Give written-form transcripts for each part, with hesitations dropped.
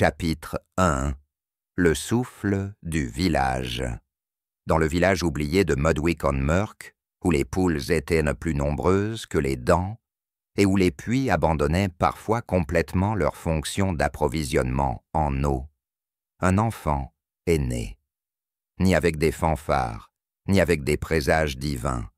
Chapitre 1. Le souffle du village. Dans le village oublié de Mudwick-on-Murk, où les poules étaient ne plus nombreuses que les dents, et où les puits abandonnaient parfois complètement leur fonction d'approvisionnement en eau, un enfant est né. Ni avec des fanfares, ni avec des présages divins,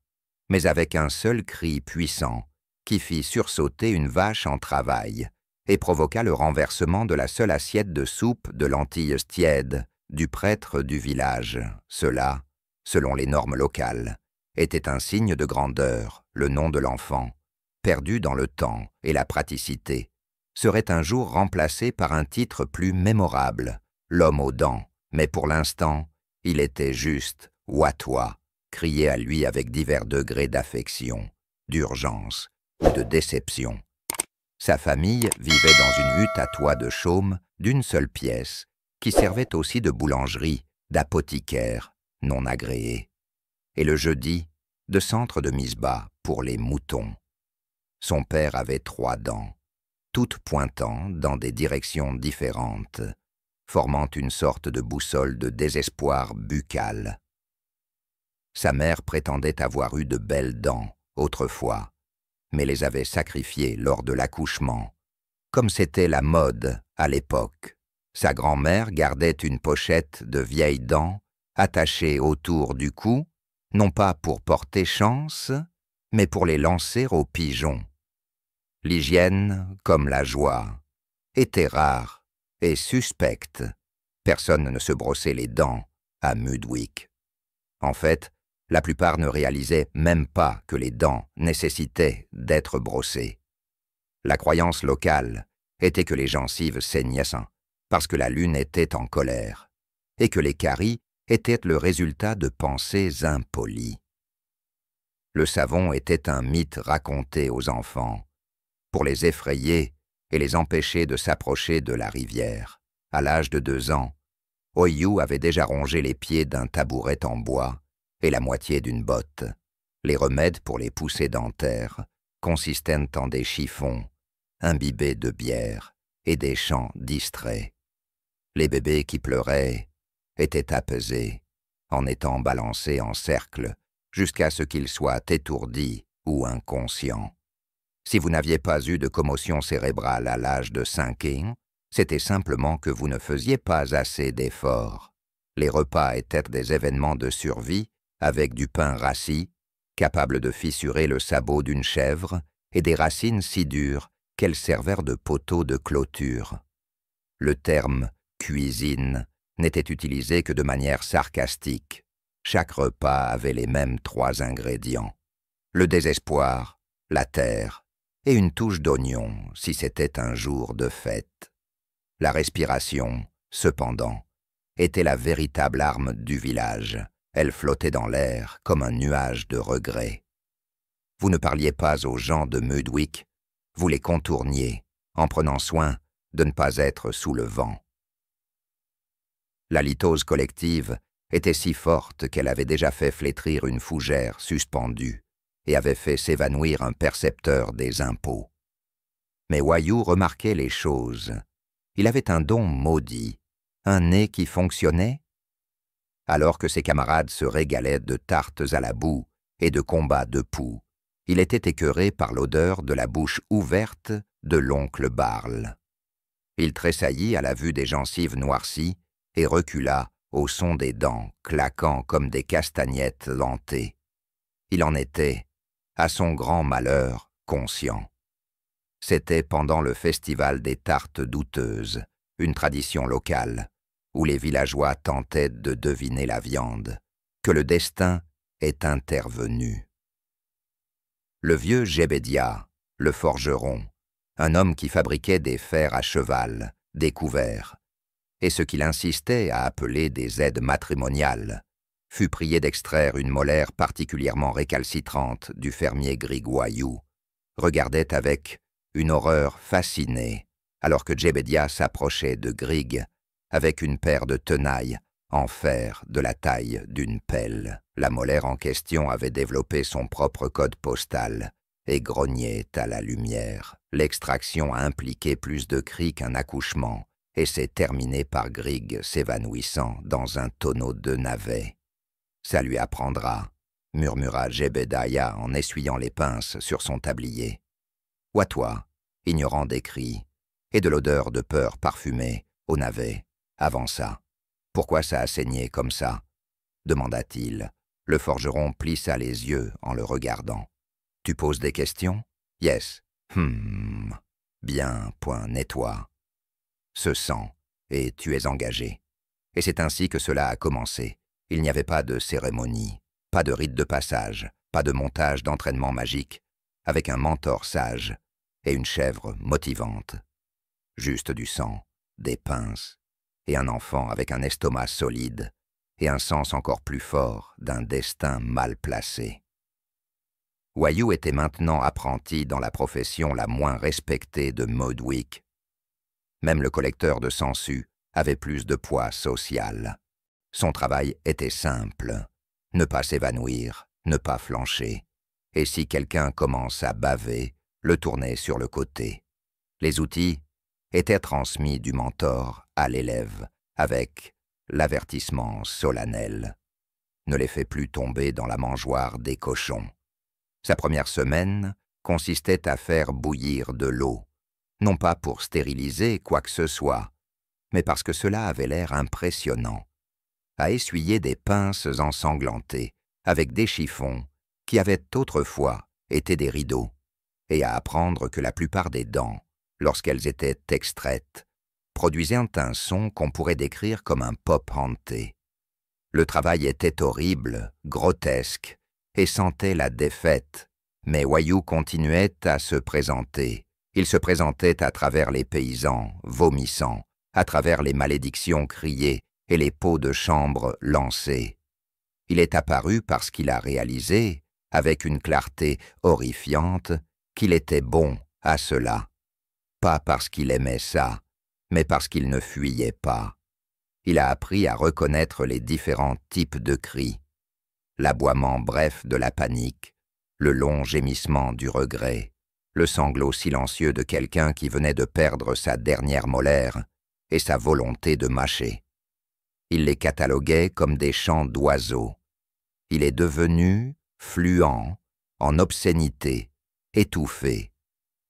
mais avec un seul cri puissant qui fit sursauter une vache en travail et provoqua le renversement de la seule assiette de soupe de lentilles tièdes du prêtre du village. Cela, selon les normes locales, était un signe de grandeur. Le nom de l'enfant, perdu dans le temps et la praticité, serait un jour remplacé par un titre plus mémorable, l'homme aux dents, mais pour l'instant, il était juste « Watois », crié à lui avec divers degrés d'affection, d'urgence ou de déception. Sa famille vivait dans une hutte à toit de chaume d'une seule pièce, qui servait aussi de boulangerie, d'apothicaire non agréé, et le jeudi, de centre de mise-bas pour les moutons. Son père avait 3 dents, toutes pointant dans des directions différentes, formant une sorte de boussole de désespoir buccal. Sa mère prétendait avoir eu de belles dents autrefois, mais les avait sacrifiées lors de l'accouchement, comme c'était la mode à l'époque. Sa grand-mère gardait une pochette de vieilles dents attachées autour du cou, non pas pour porter chance, mais pour les lancer aux pigeons. L'hygiène, comme la joie, était rare et suspecte. Personne ne se brossait les dents à Mudwick. En fait, la plupart ne réalisaient même pas que les dents nécessitaient d'être brossées. La croyance locale était que les gencives saignaient parce que la lune était en colère, et que les caries étaient le résultat de pensées impolies. Le savon était un mythe raconté aux enfants, pour les effrayer et les empêcher de s'approcher de la rivière. À l'âge de 2 ans, Oyu avait déjà rongé les pieds d'un tabouret en bois et la moitié d'une botte. Les remèdes pour les poussées dentaires consistaient en des chiffons, imbibés de bière et des chants distraits. Les bébés qui pleuraient étaient apaisés, en étant balancés en cercle jusqu'à ce qu'ils soient étourdis ou inconscients. Si vous n'aviez pas eu de commotion cérébrale à l'âge de 5 ans, c'était simplement que vous ne faisiez pas assez d'efforts. Les repas étaient des événements de survie avec du pain rassis, capable de fissurer le sabot d'une chèvre, et des racines si dures qu'elles servèrent de poteaux de clôture. Le terme « cuisine » n'était utilisé que de manière sarcastique. Chaque repas avait les mêmes 3 ingrédients. Le désespoir, la terre, et une touche d'oignon si c'était un jour de fête. La respiration, cependant, était la véritable arme du village. Elle flottait dans l'air comme un nuage de regret. Vous ne parliez pas aux gens de Mudwick, vous les contourniez, en prenant soin de ne pas être sous le vent. La litose collective était si forte qu'elle avait déjà fait flétrir une fougère suspendue et avait fait s'évanouir un percepteur des impôts. Mais Wayou remarquait les choses. Il avait un don maudit, un nez qui fonctionnait. Alors que ses camarades se régalaient de tartes à la boue et de combats de poux, il était écœuré par l'odeur de la bouche ouverte de l'oncle Barle. Il tressaillit à la vue des gencives noircies et recula au son des dents claquant comme des castagnettes lentées. Il en était, à son grand malheur, conscient. C'était pendant le festival des tartes douteuses, une tradition locale, où les villageois tentaient de deviner la viande, que le destin est intervenu. Le vieux Jebediah, le forgeron, un homme qui fabriquait des fers à cheval, des couverts, et ce qu'il insistait à appeler des aides matrimoniales, fut prié d'extraire une molaire particulièrement récalcitrante du fermier Grigouayou, regardait avec une horreur fascinée alors que Jebediah s'approchait de Grig avec une paire de tenailles en fer de la taille d'une pelle. La molaire en question avait développé son propre code postal et grognait à la lumière. L'extraction impliquait plus de cris qu'un accouchement, et s'est terminé par Grigg s'évanouissant dans un tonneau de navet. « Ça lui apprendra », murmura Jebediah en essuyant les pinces sur son tablier. « Ou à toi, ignorant des cris et de l'odeur de peur parfumée au navet, avança. Pourquoi ça a saigné comme ça ?» demanda-t-il. Le forgeron plissa les yeux en le regardant. « Tu poses des questions? Yes. Bien, point, nettoie. Ce sang, et tu es engagé. Et c'est ainsi que cela a commencé. Il n'y avait pas de cérémonie, pas de rite de passage, pas de montage d'entraînement magique, avec un mentor sage et une chèvre motivante. Juste du sang, des pinces, et un enfant avec un estomac solide, et un sens encore plus fort d'un destin mal placé. Wayou était maintenant apprenti dans la profession la moins respectée de Modwick. Même le collecteur de sangsues avait plus de poids social. Son travail était simple, ne pas s'évanouir, ne pas flancher, et si quelqu'un commence à baver, le tourner sur le côté. Les outils étaient transmis du mentor à l'élève, avec l'avertissement solennel. Ne les fais plus tomber dans la mangeoire des cochons. Sa première semaine consistait à faire bouillir de l'eau, non pas pour stériliser quoi que ce soit, mais parce que cela avait l'air impressionnant, à essuyer des pinces ensanglantées avec des chiffons qui avaient autrefois été des rideaux, et à apprendre que la plupart des dents, lorsqu'elles étaient extraites, produisaient un son qu'on pourrait décrire comme un pop hanté. Le travail était horrible, grotesque, et sentait la défaite, mais Wayou continuait à se présenter. Il se présentait à travers les paysans, vomissant, à travers les malédictions criées et les pots de chambre lancés. Il est apparu parce qu'il a réalisé, avec une clarté horrifiante, qu'il était bon à cela. Pas parce qu'il aimait ça, mais parce qu'il ne fuyait pas. Il a appris à reconnaître les différents types de cris. L'aboiement bref de la panique, le long gémissement du regret, le sanglot silencieux de quelqu'un qui venait de perdre sa dernière molaire et sa volonté de mâcher. Il les cataloguait comme des chants d'oiseaux. Il est devenu fluent, en obscénité, étouffé,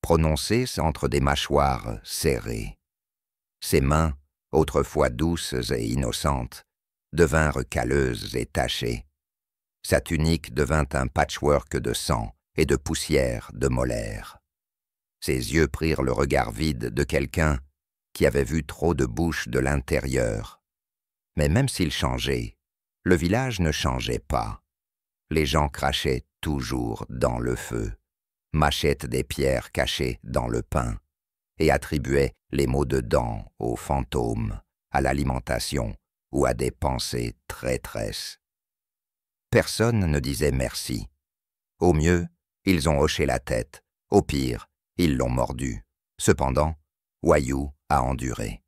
prononcé entre des mâchoires serrées. Ses mains, autrefois douces et innocentes, devinrent calleuses et tachées. Sa tunique devint un patchwork de sang et de poussière de molaires. Ses yeux prirent le regard vide de quelqu'un qui avait vu trop de bouches de l'intérieur. Mais même s'il changeait, le village ne changeait pas. Les gens crachaient toujours dans le feu, mâchaient des pierres cachées dans le pain, et attribuaient les maux de dents aux fantômes, à l'alimentation ou à des pensées traîtresses. Personne ne disait merci. Au mieux, ils ont hoché la tête. Au pire, ils l'ont mordu. Cependant, Wayou a enduré.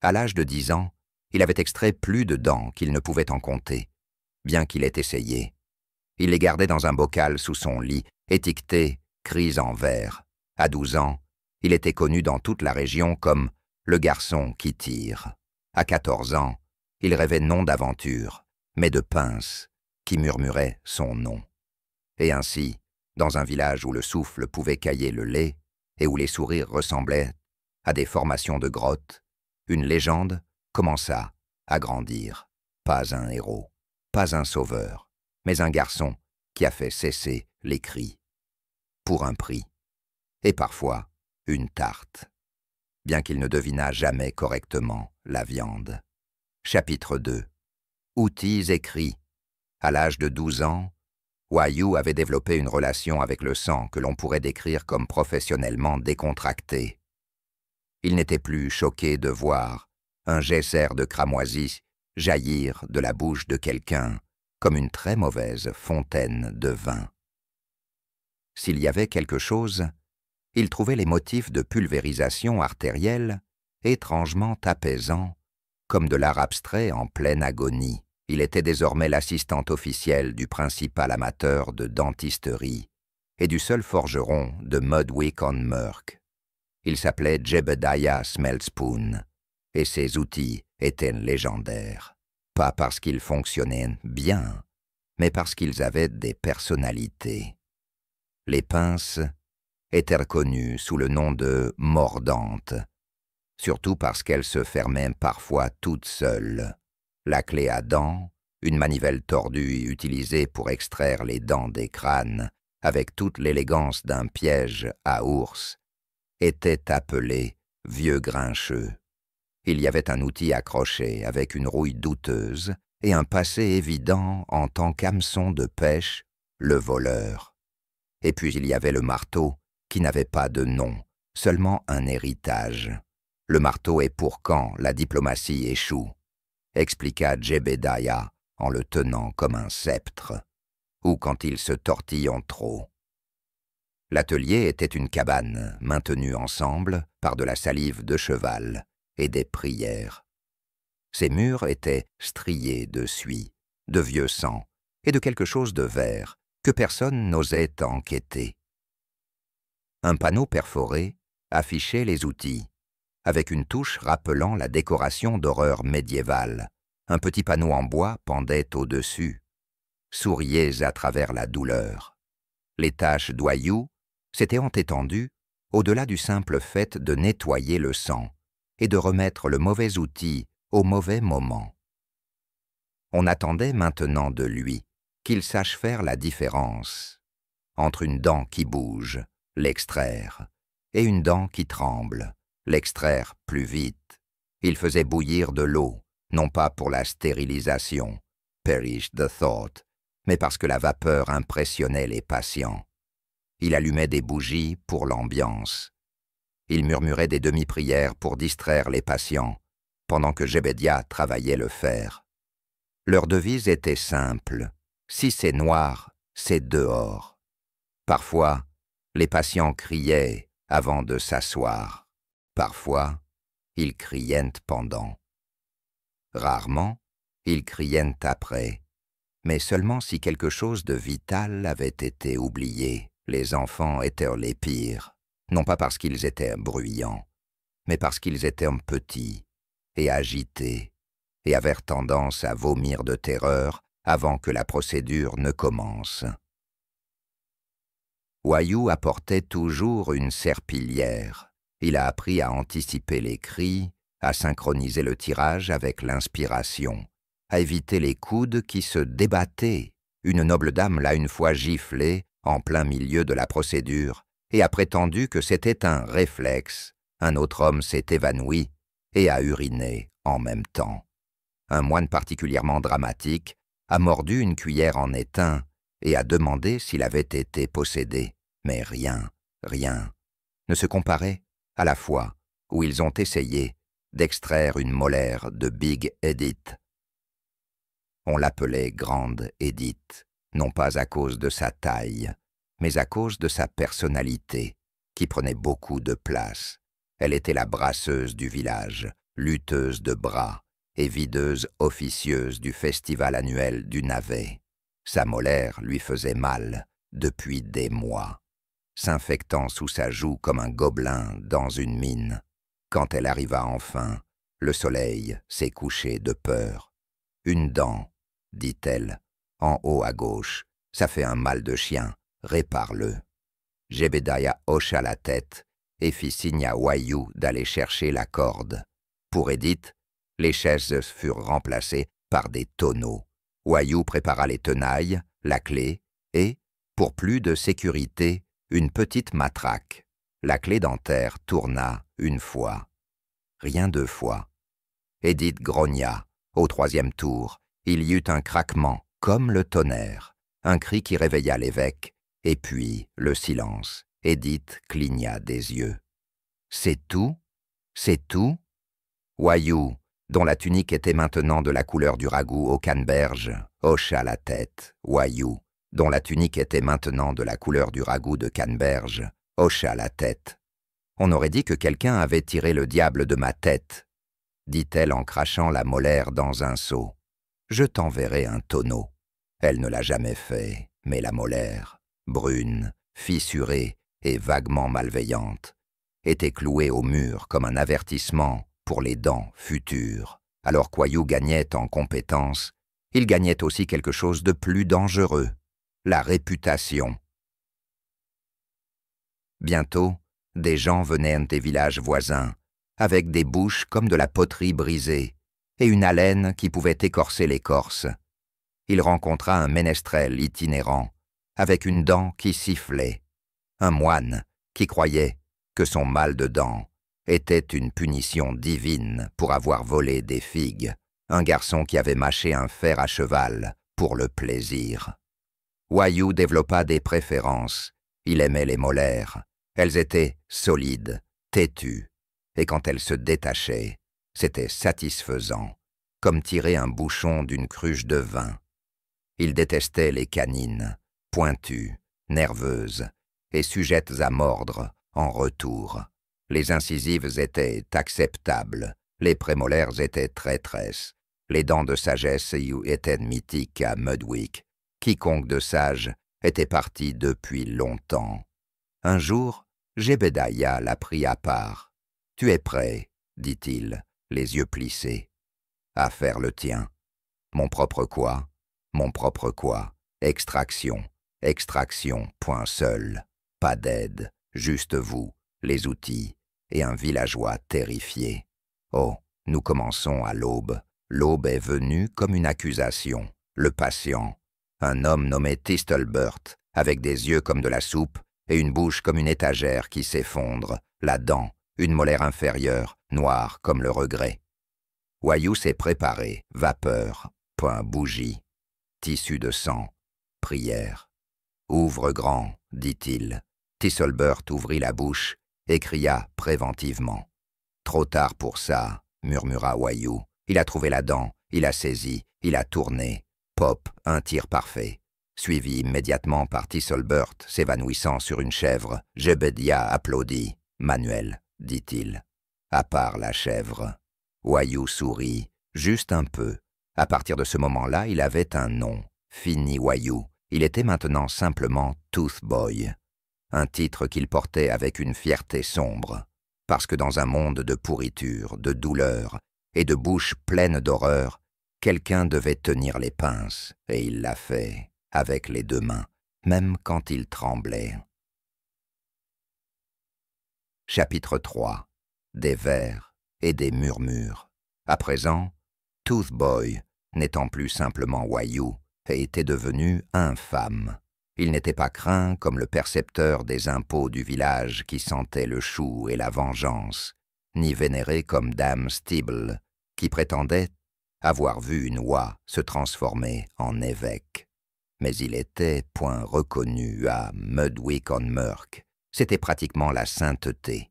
À l'âge de 10 ans, il avait extrait plus de dents qu'il ne pouvait en compter, bien qu'il ait essayé. Il les gardait dans un bocal sous son lit, étiqueté « cris en verre ». À 12 ans, il était connu dans toute la région comme « le garçon qui tire ». À 14 ans, il rêvait non d'aventure, mais de pince, qui murmurait son nom. Et ainsi, dans un village où le souffle pouvait cailler le lait et où les sourires ressemblaient à des formations de grottes, une légende commença à grandir. Pas un héros, pas un sauveur, mais un garçon qui a fait cesser les cris. Pour un prix. Et parfois, une tarte. Bien qu'il ne devinât jamais correctement la viande. Chapitre 2. Outils et cris. À l'âge de 12 ans, Wayou avait développé une relation avec le sang que l'on pourrait décrire comme professionnellement décontractée. Il n'était plus choqué de voir un geyser de cramoisi jaillir de la bouche de quelqu'un comme une très mauvaise fontaine de vin. S'il y avait quelque chose, il trouvait les motifs de pulvérisation artérielle étrangement apaisants, comme de l'art abstrait en pleine agonie. Il était désormais l'assistant officiel du principal amateur de dentisterie et du seul forgeron de Modwick-on-Murk. Il s'appelait Jebediah Smeltspoon, et ses outils étaient légendaires. Pas parce qu'ils fonctionnaient bien, mais parce qu'ils avaient des personnalités. Les pinces étaient reconnues sous le nom de mordantes, surtout parce qu'elles se fermaient parfois toutes seules. La clé à dents, une manivelle tordue utilisée pour extraire les dents des crânes, avec toute l'élégance d'un piège à ours, était appelée vieux grincheux. Il y avait un outil accroché avec une rouille douteuse et un passé évident en tant qu'hameçon de pêche, le voleur. Et puis il y avait le marteau qui n'avait pas de nom, seulement un héritage. Le marteau est pour quand la diplomatie échoue, expliqua Jebediah en le tenant comme un sceptre, ou quand il se tortille en trop. L'atelier était une cabane maintenue ensemble par de la salive de cheval et des prières. Ses murs étaient striés de suie, de vieux sang et de quelque chose de vert que personne n'osait enquêter. Un panneau perforé affichait les outils, avec une touche rappelant la décoration d'horreur médiévale. Un petit panneau en bois pendait au-dessus. Souriez à travers la douleur. Les taches d'Oyou s'étaient étendues au-delà du simple fait de nettoyer le sang et de remettre le mauvais outil au mauvais moment. On attendait maintenant de lui qu'il sache faire la différence entre une dent qui bouge, l'extraire, et une dent qui tremble, l'extraire plus vite. Il faisait bouillir de l'eau, non pas pour la stérilisation, perish the thought, mais parce que la vapeur impressionnait les patients. Il allumait des bougies pour l'ambiance. Il murmurait des demi-prières pour distraire les patients, pendant que Jebediah travaillait le fer. Leur devise était simple: si c'est noir, c'est dehors. Parfois, les patients criaient avant de s'asseoir. Parfois, ils criaient pendant. Rarement, ils criaient après, mais seulement si quelque chose de vital avait été oublié. Les enfants étaient les pires, non pas parce qu'ils étaient bruyants, mais parce qu'ils étaient petits et agités et avaient tendance à vomir de terreur avant que la procédure ne commence. Wayou apportait toujours une serpillière. Il a appris à anticiper les cris, à synchroniser le tirage avec l'inspiration, à éviter les coudes qui se débattaient. Une noble dame l'a une fois giflé en plein milieu de la procédure et a prétendu que c'était un réflexe. Un autre homme s'est évanoui et a uriné en même temps. Un moine particulièrement dramatique a mordu une cuillère en étain et a demandé s'il avait été possédé. Mais rien ne se comparait à la fois où ils ont essayé d'extraire une molaire de Big Edith. On l'appelait Grande Edith, non pas à cause de sa taille, mais à cause de sa personnalité, qui prenait beaucoup de place. Elle était la brasseuse du village, lutteuse de bras et videuse officieuse du festival annuel du navet. Sa molaire lui faisait mal depuis des mois, s'infectant sous sa joue comme un gobelin dans une mine. Quand elle arriva enfin, le soleil s'est couché de peur. « Une dent, dit-elle, en haut à gauche, ça fait un mal de chien, répare-le. » Jebediah hocha la tête et fit signe à Wayou d'aller chercher la corde. Pour Edith, les chaises furent remplacées par des tonneaux. Wayou prépara les tenailles, la clé et, pour plus de sécurité, une petite matraque. La clé dentaire tourna une fois. Rien deux fois. Edith grogna. Au troisième tour, il y eut un craquement, comme le tonnerre, un cri qui réveilla l'évêque, et puis le silence. Edith cligna des yeux. « C'est tout? C'est tout ?» Wayou, dont la tunique était maintenant de la couleur du ragoût au canneberge, hocha la tête. Wayou, dont la tunique était maintenant de la couleur du ragoût de canneberge, hocha la tête. « On aurait dit que quelqu'un avait tiré le diable de ma tête, » dit-elle en crachant la molaire dans un seau. « Je t'enverrai un tonneau. » Elle ne l'a jamais fait, mais la molaire, brune, fissurée et vaguement malveillante, était cloué au mur comme un avertissement pour les dents futures. Alors qu'Oyou gagnait en compétence, il gagnait aussi quelque chose de plus dangereux, la réputation. Bientôt, des gens venaient des villages voisins, avec des bouches comme de la poterie brisée, et une haleine qui pouvait écorcer l'écorce. Il rencontra un ménestrel itinérant, avec une dent qui sifflait, un moine qui croyait que son mal de dents était une punition divine pour avoir volé des figues, un garçon qui avait mâché un fer à cheval pour le plaisir. Wayou développa des préférences. Il aimait les molaires. Elles étaient solides, têtues, et quand elles se détachaient, c'était satisfaisant, comme tirer un bouchon d'une cruche de vin. Il détestait les canines, pointues, nerveuses, et sujettes à mordre en retour. Les incisives étaient acceptables, les prémolaires étaient traîtresses, les dents de sagesse étaient mythiques à Mudwick. Quiconque de sage était parti depuis longtemps. Un jour, Jebediah la prit à part. « Tu es prêt, dit-il, les yeux plissés, à faire le tien. Mon propre quoi? Mon propre quoi? Extraction, extraction, point seul. Pas d'aide, juste vous, les outils, et un villageois terrifié. Oh, nous commençons à l'aube. L'aube est venue comme une accusation. Le patient, un homme nommé Thistlebert, avec des yeux comme de la soupe et une bouche comme une étagère qui s'effondre, la dent, une molaire inférieure, noire comme le regret. Wayou s'est préparé, vapeur, point bougie, tissu de sang, prière. Ouvre grand, dit-il. Thistlebert ouvrit la bouche et cria préventivement. Trop tard pour ça, murmura Wayou. Il a trouvé la dent, il a saisi, il a tourné. Pop, un tir parfait. Suivi immédiatement par Thistlebert, s'évanouissant sur une chèvre. Jebediah applaudit. Manuel, dit-il. À part la chèvre. Wayou sourit, juste un peu. À partir de ce moment-là, il avait un nom. Fini Wayou. Il était maintenant simplement Toothboy. Un titre qu'il portait avec une fierté sombre. Parce que dans un monde de pourriture, de douleur et de bouches pleines d'horreur, quelqu'un devait tenir les pinces, et il l'a fait, avec les deux mains, même quand il tremblait. Chapitre 3. Des vers et des murmures. À présent, Toothboy, n'étant plus simplement Wayou, était devenu infâme. Il n'était pas craint comme le percepteur des impôts du village qui sentait le chou et la vengeance, ni vénéré comme Dame Stibble, qui prétendait avoir vu une oie se transformer en évêque. Mais il était point reconnu à Mudwick-on-Murk. C'était pratiquement la sainteté.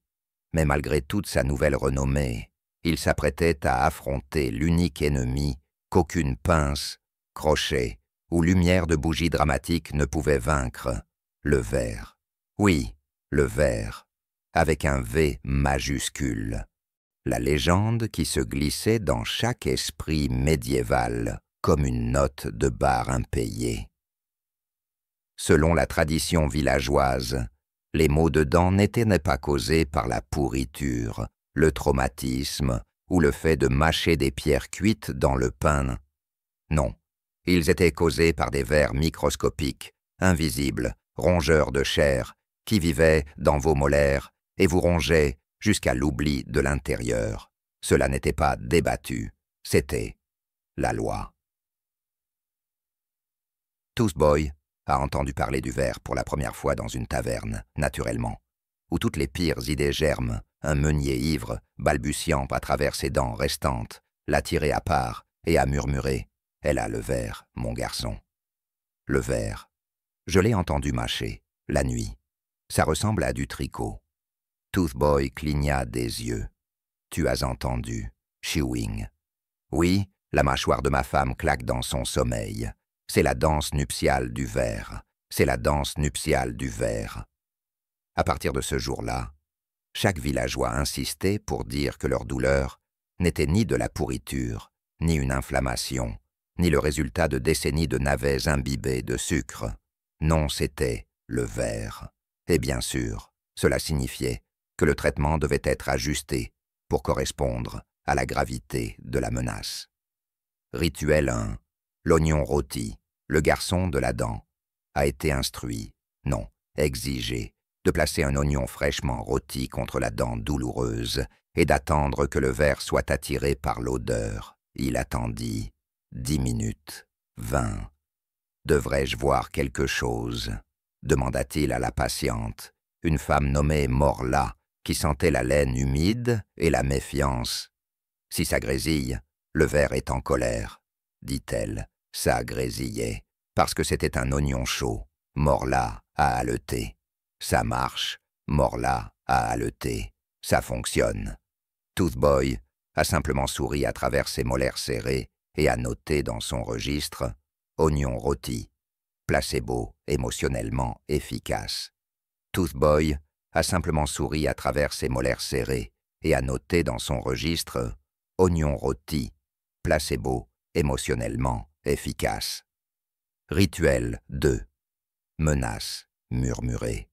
Mais malgré toute sa nouvelle renommée, il s'apprêtait à affronter l'unique ennemi qu'aucune pince, crochet ou lumière de bougie dramatique ne pouvait vaincre, le ver. Oui, le ver, avec un V majuscule. La légende qui se glissait dans chaque esprit médiéval comme une note de bar impayée. Selon la tradition villageoise, les maux de dents n'étaient pas causés par la pourriture, le traumatisme ou le fait de mâcher des pierres cuites dans le pain. Non, ils étaient causés par des vers microscopiques, invisibles, rongeurs de chair, qui vivaient dans vos molaires et vous rongeaient jusqu'à l'oubli de l'intérieur. Cela n'était pas débattu, c'était la loi. Toothboy a entendu parler du ver pour la première fois dans une taverne, naturellement, où toutes les pires idées germent, un meunier ivre, balbutiant à travers ses dents restantes, l'a tiré à part et a murmuré « Elle a le ver, mon garçon. » Le ver. Je l'ai entendu mâcher, la nuit. Ça ressemble à du tricot. Toothboy cligna des yeux. « Tu as entendu. Chewing. » « Oui, la mâchoire de ma femme claque dans son sommeil. C'est la danse nuptiale du ver. C'est la danse nuptiale du ver. » À partir de ce jour-là, chaque villageois insistait pour dire que leur douleur n'était ni de la pourriture, ni une inflammation, ni le résultat de décennies de navets imbibés de sucre. Non, c'était le ver. Et bien sûr, cela signifiait que le traitement devait être ajusté pour correspondre à la gravité de la menace. Rituel 1. L'oignon rôti, le garçon de la dent, a été instruit, non, exigé, de placer un oignon fraîchement rôti contre la dent douloureuse et d'attendre que le ver soit attiré par l'odeur. Il attendit 10 minutes, 20. « Devrais-je voir quelque chose ?» demanda-t-il à la patiente, une femme nommée Morla, qui sentait la laine humide et la méfiance. « Si ça grésille, le ver est en colère, » dit-elle. Ça grésillait, parce que c'était un oignon chaud. Morla a haleté. Ça marche, Morla a haleté. Ça fonctionne. Toothboy a simplement souri à travers ses molaires serrés et a noté dans son registre « oignon rôti, placebo émotionnellement efficace ». Toothboy a simplement souri à travers ses molaires serrés et a noté dans son registre « oignon rôti, placebo émotionnellement efficace ». Rituel 2. Menace murmurée.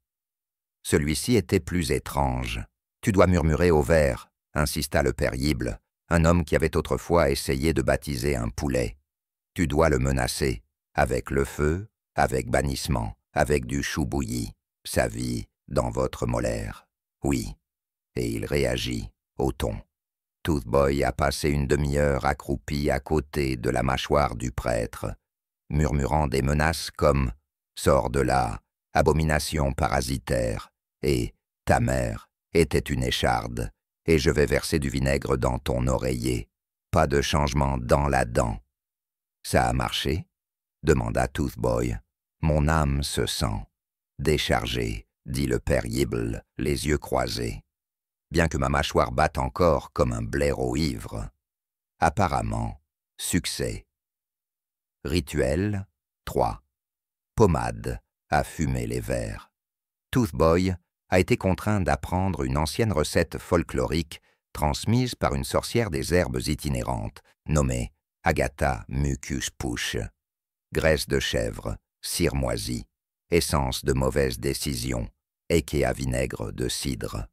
Celui-ci était plus étrange. « Tu dois murmurer au ver », insista le père Yible, un homme qui avait autrefois essayé de baptiser un poulet. « Tu dois le menacer, avec le feu, avec bannissement, avec du chou bouilli, sa vie dans votre molaire. Oui. » Et il réagit au ton. Toothboy a passé une demi-heure accroupi à côté de la mâchoire du prêtre, murmurant des menaces comme « Sors de là, abomination parasitaire » et « Ta mère était une écharde et je vais verser du vinaigre dans ton oreiller. Pas de changement dans la dent. » « Ça a marché ?» demanda Toothboy. « Mon âme se sent déchargée, » dit le père Yible, les yeux croisés. « Bien que ma mâchoire batte encore comme un blaireau ivre. » Apparemment, succès. Rituel 3. Pommade à fumer les vers. Toothboy a été contraint d'apprendre une ancienne recette folklorique transmise par une sorcière des herbes itinérantes, nommée Agatha Mucus Push. Graisse de chèvre, cire moisie, essence de mauvaise décision, équée à vinaigre de cidre.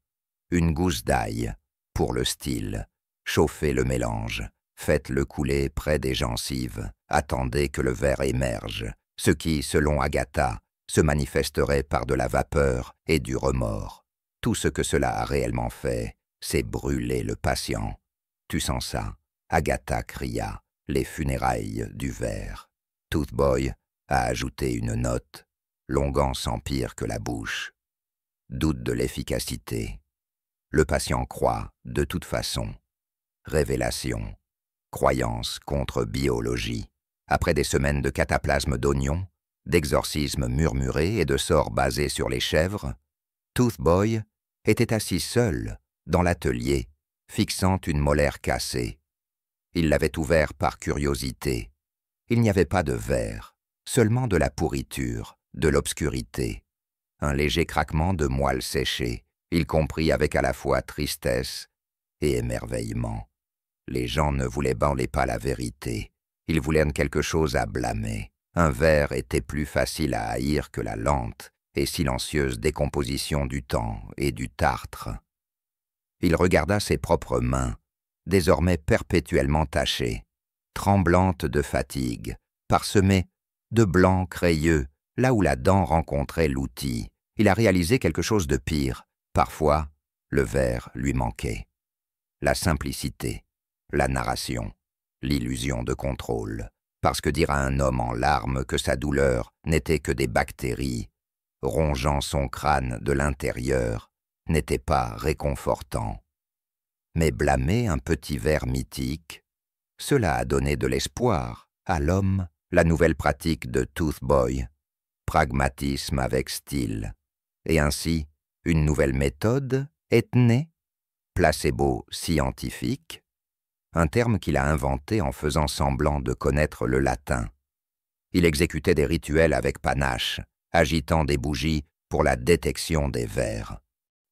Une gousse d'ail, pour le style. Chauffez le mélange, faites-le couler près des gencives, attendez que le ver émerge, ce qui, selon Agatha, se manifesterait par de la vapeur et du remords. Tout ce que cela a réellement fait, c'est brûler le patient. Tu sens ça? Agatha cria, les funérailles du ver. Toothboy a ajouté une note, l'onguent sent pire que la bouche. Doute de l'efficacité. Le patient croit, de toute façon. Révélation. Croyance contre biologie. Après des semaines de cataplasme d'oignons, d'exorcismes murmurés et de sorts basés sur les chèvres, Toothboy était assis seul dans l'atelier, fixant une molaire cassée. Il l'avait ouvert par curiosité. Il n'y avait pas de verre, seulement de la pourriture, de l'obscurité. Un léger craquement de moelle séchée. Il comprit avec à la fois tristesse et émerveillement. Les gens ne voulaient banler pas la vérité. Ils voulaient quelque chose à blâmer. Un ver était plus facile à haïr que la lente et silencieuse décomposition du temps et du tartre. Il regarda ses propres mains, désormais perpétuellement tachées, tremblantes de fatigue, parsemées de blancs crayeux, là où la dent rencontrait l'outil. Il a réalisé quelque chose de pire. Parfois, le ver lui manquait. La simplicité, la narration, l'illusion de contrôle. Parce que dire à un homme en larmes que sa douleur n'était que des bactéries, rongeant son crâne de l'intérieur, n'était pas réconfortant. Mais blâmer un petit ver mythique, cela a donné de l'espoir à l'homme, la nouvelle pratique de Toothboy, pragmatisme avec style. Et ainsi, une nouvelle méthode est née, placebo scientifique, un terme qu'il a inventé en faisant semblant de connaître le latin. Il exécutait des rituels avec panache, agitant des bougies pour la détection des vers,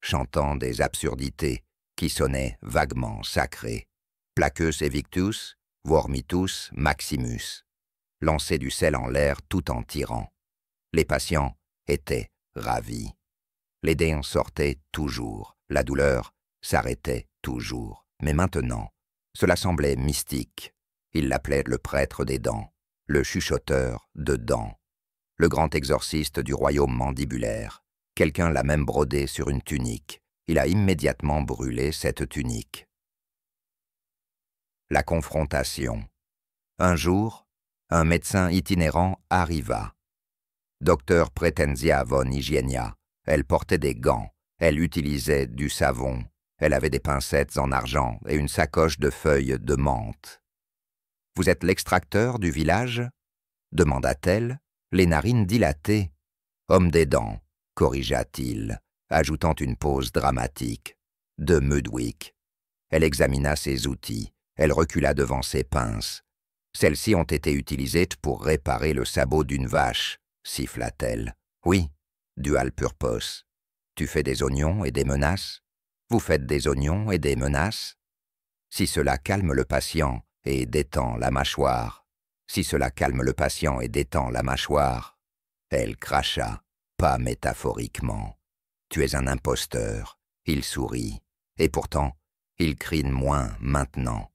chantant des absurdités qui sonnaient vaguement sacrées. Placus evictus, vormitus maximus. Lancer du sel en l'air tout en tirant. Les patients étaient ravis. Les dents sortaient toujours, la douleur s'arrêtait toujours. Mais maintenant, cela semblait mystique. Il l'appelait le prêtre des dents, le chuchoteur de dents, le grand exorciste du royaume mandibulaire. Quelqu'un l'a même brodé sur une tunique. Il a immédiatement brûlé cette tunique. La confrontation. Un jour, un médecin itinérant arriva. Docteur Pretenzia von Hygienia. Elle portait des gants, elle utilisait du savon, elle avait des pincettes en argent et une sacoche de feuilles de menthe. « Vous êtes l'extracteur du village » demanda-t-elle, les narines dilatées. « Homme des dents » corrigea-t-il, ajoutant une pause dramatique. « De Mudwick. » Elle examina ses outils, elle recula devant ses pinces. « Celles-ci ont été utilisées pour réparer le sabot d'une vache » siffla-t-elle. « Oui, dual purpose. Tu fais des oignons et des menaces? Vous faites des oignons et des menaces? Si cela calme le patient et détend la mâchoire, si cela calme le patient et détend la mâchoire, elle cracha, pas métaphoriquement. Tu es un imposteur. Il sourit. Et pourtant, il crine moins maintenant.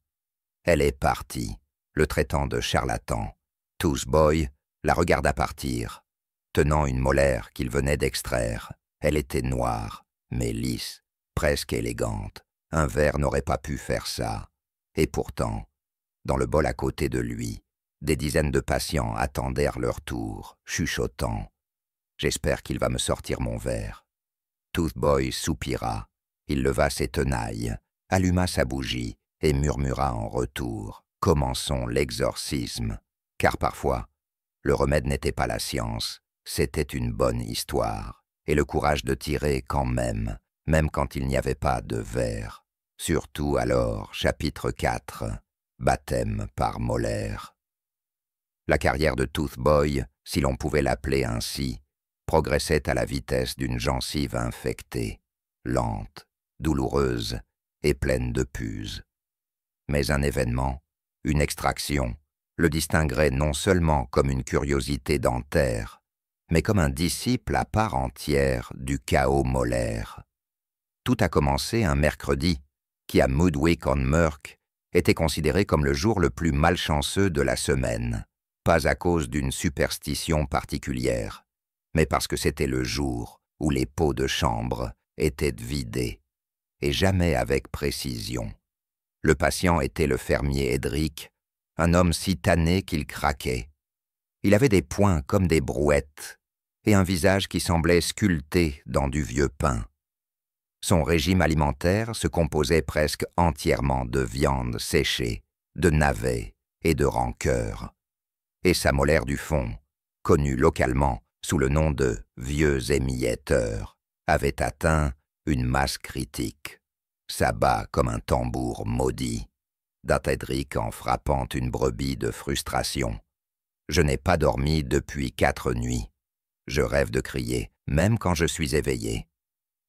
Elle est partie, le traitant de charlatan. Toothboy la regarda partir, tenant une molaire qu'il venait d'extraire. Elle était noire, mais lisse, presque élégante. Un verre n'aurait pas pu faire ça. Et pourtant, dans le bol à côté de lui, des dizaines de patients attendèrent leur tour, chuchotant. « J'espère qu'il va me sortir mon verre. » Toothboy soupira. Il leva ses tenailles, alluma sa bougie et murmura en retour. « Commençons l'exorcisme. » Car parfois, le remède n'était pas la science, c'était une bonne histoire. Et le courage de tirer quand même quand il n'y avait pas de verre. Surtout alors, chapitre 4, baptême par molaire. La carrière de Toothboy, si l'on pouvait l'appeler ainsi, progressait à la vitesse d'une gencive infectée, lente, douloureuse et pleine de pus. Mais un événement, une extraction, le distinguerait non seulement comme une curiosité dentaire, mais comme un disciple à part entière du chaos molaire. Tout a commencé un mercredi, qui à Mudwick-on-Murk était considéré comme le jour le plus malchanceux de la semaine, pas à cause d'une superstition particulière, mais parce que c'était le jour où les pots de chambre étaient vidés, et jamais avec précision. Le patient était le fermier Edric, un homme si tanné qu'il craquait. Il avait des poings comme des brouettes et un visage qui semblait sculpté dans du vieux pain. Son régime alimentaire se composait presque entièrement de viande séchée, de navets et de rancœur. Et sa molaire du fond, connue localement sous le nom de « vieux émietteur », avait atteint une masse critique. Ça bat comme un tambour maudit, dit Edric en frappant une brebis de frustration. Je n'ai pas dormi depuis 4 nuits. Je rêve de crier, même quand je suis éveillé.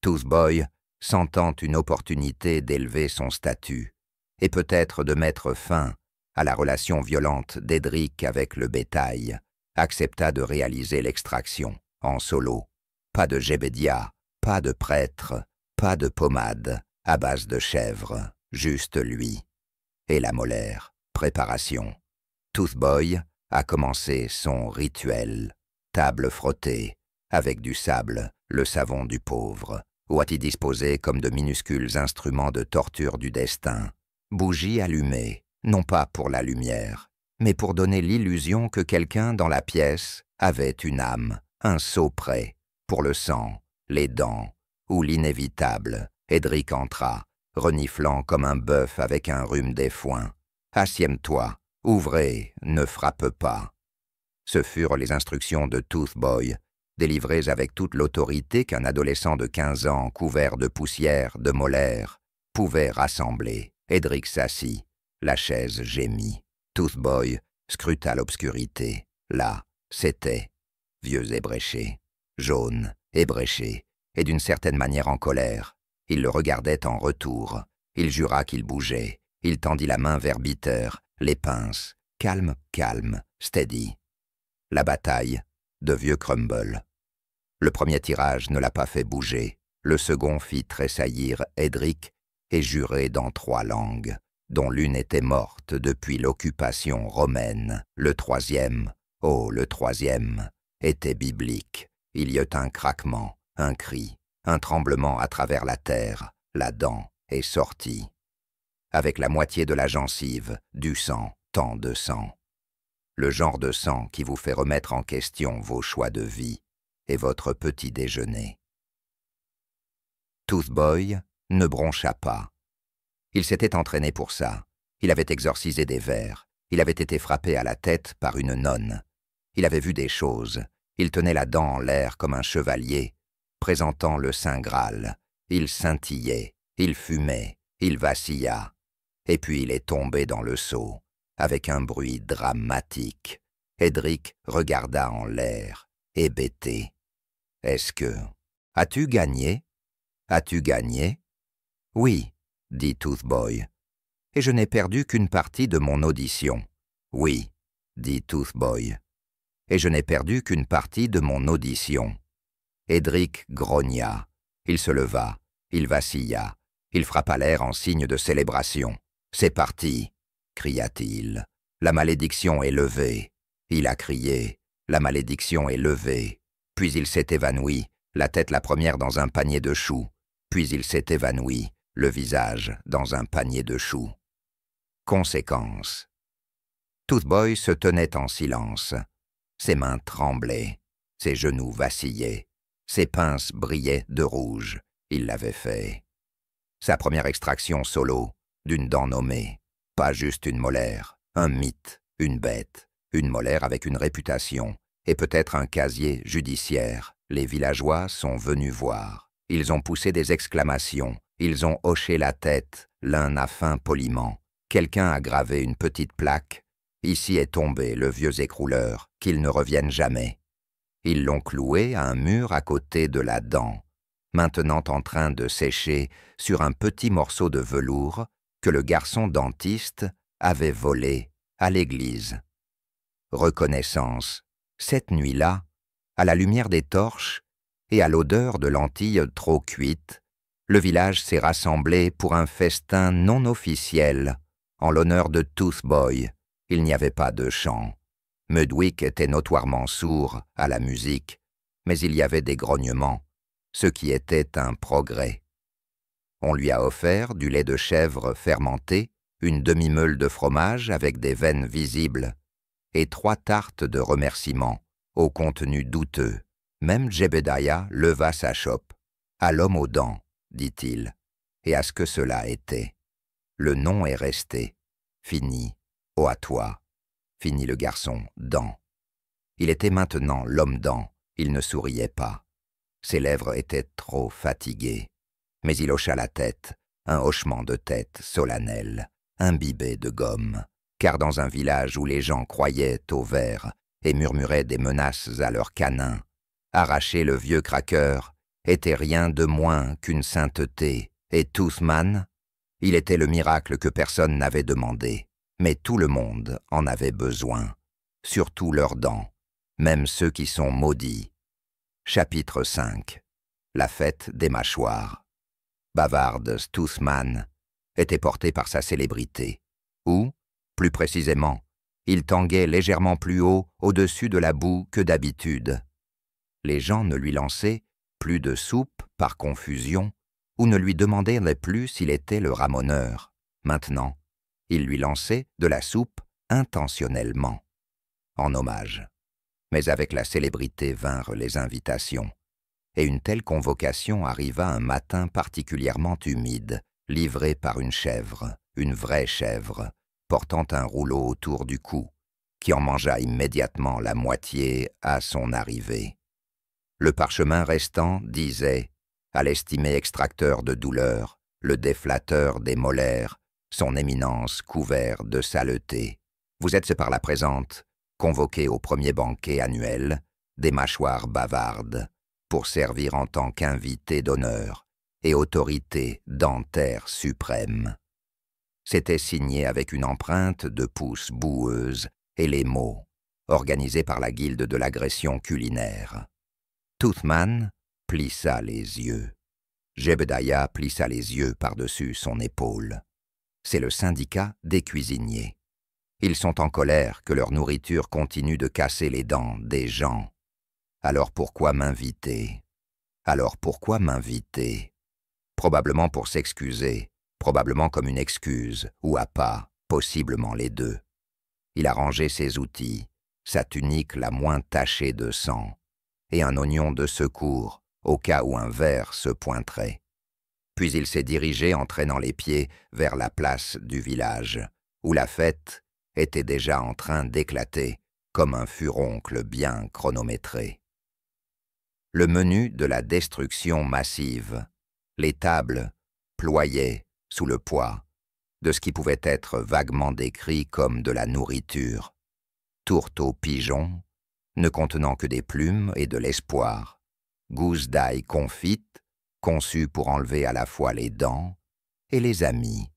Toothboy, sentant une opportunité d'élever son statut, et peut-être de mettre fin à la relation violente d'Edric avec le bétail, accepta de réaliser l'extraction, en solo. Pas de Jébédia, pas de prêtre, pas de pommade, à base de chèvre, juste lui. Et la molaire, préparation. Toothboy a commencé son rituel. Table frottée, avec du sable, le savon du pauvre, ouatis disposés comme de minuscules instruments de torture du destin. Bougies allumées, non pas pour la lumière, mais pour donner l'illusion que quelqu'un dans la pièce avait une âme, un seau prêt, pour le sang, les dents, ou l'inévitable. Edric entra, reniflant comme un bœuf avec un rhume des foins. « Assieds-toi, ouvrez, ne frappe pas. » Ce furent les instructions de Toothboy, délivrées avec toute l'autorité qu'un adolescent de 15 ans couvert de poussière, de molaire, pouvait rassembler. Edric s'assit, la chaise gémit. Toothboy scruta l'obscurité. Là, c'était, vieux ébréché, jaune, ébréché, et d'une certaine manière en colère. Il le regardait en retour. Il jura qu'il bougeait. Il tendit la main vers Bitter, les pinces. Calme, calme, steady. La bataille de vieux Crumble. Le premier tirage ne l'a pas fait bouger, le second fit tressaillir Edric et jurer dans 3 langues, dont l'une était morte depuis l'occupation romaine. Le troisième, oh le troisième, était biblique. Il y eut un craquement, un cri, un tremblement à travers la terre, la dent est sortie. Avec la moitié de la gencive, du sang, tant de sang. Le genre de sang qui vous fait remettre en question vos choix de vie et votre petit déjeuner. Toothboy ne broncha pas. Il s'était entraîné pour ça. Il avait exorcisé des vers. Il avait été frappé à la tête par une nonne. Il avait vu des choses. Il tenait la dent en l'air comme un chevalier, présentant le Saint Graal. Il scintillait, il fumait, il vacilla. Et puis il est tombé dans le seau, avec un bruit dramatique. Edric regarda en l'air, hébété. « Est-ce que... As-tu gagné? As-tu gagné? » ?»« Oui, dit Toothboy. « Et je n'ai perdu qu'une partie de mon audition. »« Oui, dit Toothboy. « Et je n'ai perdu qu'une partie de mon audition. » Edric grogna. Il se leva, il vacilla, il frappa l'air en signe de célébration. « C'est parti !» cria-t-il. « La malédiction est levée. » Il a crié. « La malédiction est levée. » Puis il s'est évanoui, la tête la première dans un panier de choux. Puis il s'est évanoui, le visage dans un panier de choux. Conséquence. Toothboy se tenait en silence. Ses mains tremblaient, ses genoux vacillaient, ses pinces brillaient de rouge. Il l'avait fait. Sa première extraction solo, d'une dent nommée. Pas juste une molaire, un mythe, une bête, une molaire avec une réputation, et peut-être un casier judiciaire. Les villageois sont venus voir. Ils ont poussé des exclamations, ils ont hoché la tête, l'un a faim poliment. Quelqu'un a gravé une petite plaque. Ici est tombé le vieux écrouleur, qu'il ne revienne jamais. Ils l'ont cloué à un mur à côté de la dent, maintenant en train de sécher sur un petit morceau de velours que le garçon dentiste avait volé à l'église. Reconnaissance. Cette nuit-là, à la lumière des torches et à l'odeur de lentilles trop cuites, le village s'est rassemblé pour un festin non officiel en l'honneur de Toothboy. Il n'y avait pas de chant. Mudwick était notoirement sourd à la musique, mais il y avait des grognements, ce qui était un progrès. On lui a offert du lait de chèvre fermenté, une demi-meule de fromage avec des veines visibles, et 3 tartes de remerciements, au contenu douteux. Même Jebediah leva sa chope. « À l'homme aux dents, dit-il, et à ce que cela était. Le nom est resté. Fini. Oh à toi. Fini le garçon, dent. Il était maintenant l'homme dent. Il ne souriait pas. Ses lèvres étaient trop fatiguées. Mais il hocha la tête, un hochement de tête solennel, imbibé de gomme. Car dans un village où les gens croyaient au verre et murmuraient des menaces à leurs canins, arracher le vieux craqueur était rien de moins qu'une sainteté. Et Toothman, il était le miracle que personne n'avait demandé. Mais tout le monde en avait besoin, surtout leurs dents, même ceux qui sont maudits. Chapitre 5. La fête des mâchoires. Bavards Toothman était porté par sa célébrité, ou, plus précisément, il tanguait légèrement plus haut au-dessus de la boue que d'habitude. Les gens ne lui lançaient plus de soupe par confusion ou ne lui demandaient plus s'il était le ramoneur. Maintenant, il lui lançait de la soupe intentionnellement, en hommage. Mais avec la célébrité vinrent les invitations, et une telle convocation arriva un matin particulièrement humide, livré par une chèvre, une vraie chèvre, portant un rouleau autour du cou, qui en mangea immédiatement la moitié à son arrivée. Le parchemin restant disait, à l'estimé extracteur de douleur, le déflateur des molaires, son éminence couvert de saleté. Vous êtes par la présente, convoqué au premier banquet annuel des mâchoires bavardes, pour servir en tant qu'invité d'honneur et autorité dentaire suprême. C'était signé avec une empreinte de pouce boueuse et les mots, organisés par la guilde de l'agression culinaire. Toothman plissa les yeux. Jebediah plissa les yeux par-dessus son épaule. C'est le syndicat des cuisiniers. Ils sont en colère que leur nourriture continue de casser les dents des gens. Alors pourquoi m'inviter? Alors pourquoi m'inviter? Probablement pour s'excuser, probablement comme une excuse, ou à pas, possiblement les deux. Il a rangé ses outils, sa tunique la moins tachée de sang, et un oignon de secours, au cas où un ver se pointerait. Puis il s'est dirigé en traînant les pieds vers la place du village, où la fête était déjà en train d'éclater comme un furoncle bien chronométré. Le menu de la destruction massive, les tables ployaient sous le poids de ce qui pouvait être vaguement décrit comme de la nourriture. Tourteaux pigeons, ne contenant que des plumes et de l'espoir, gousses d'ail confites, conçues pour enlever à la fois les dents et les amis,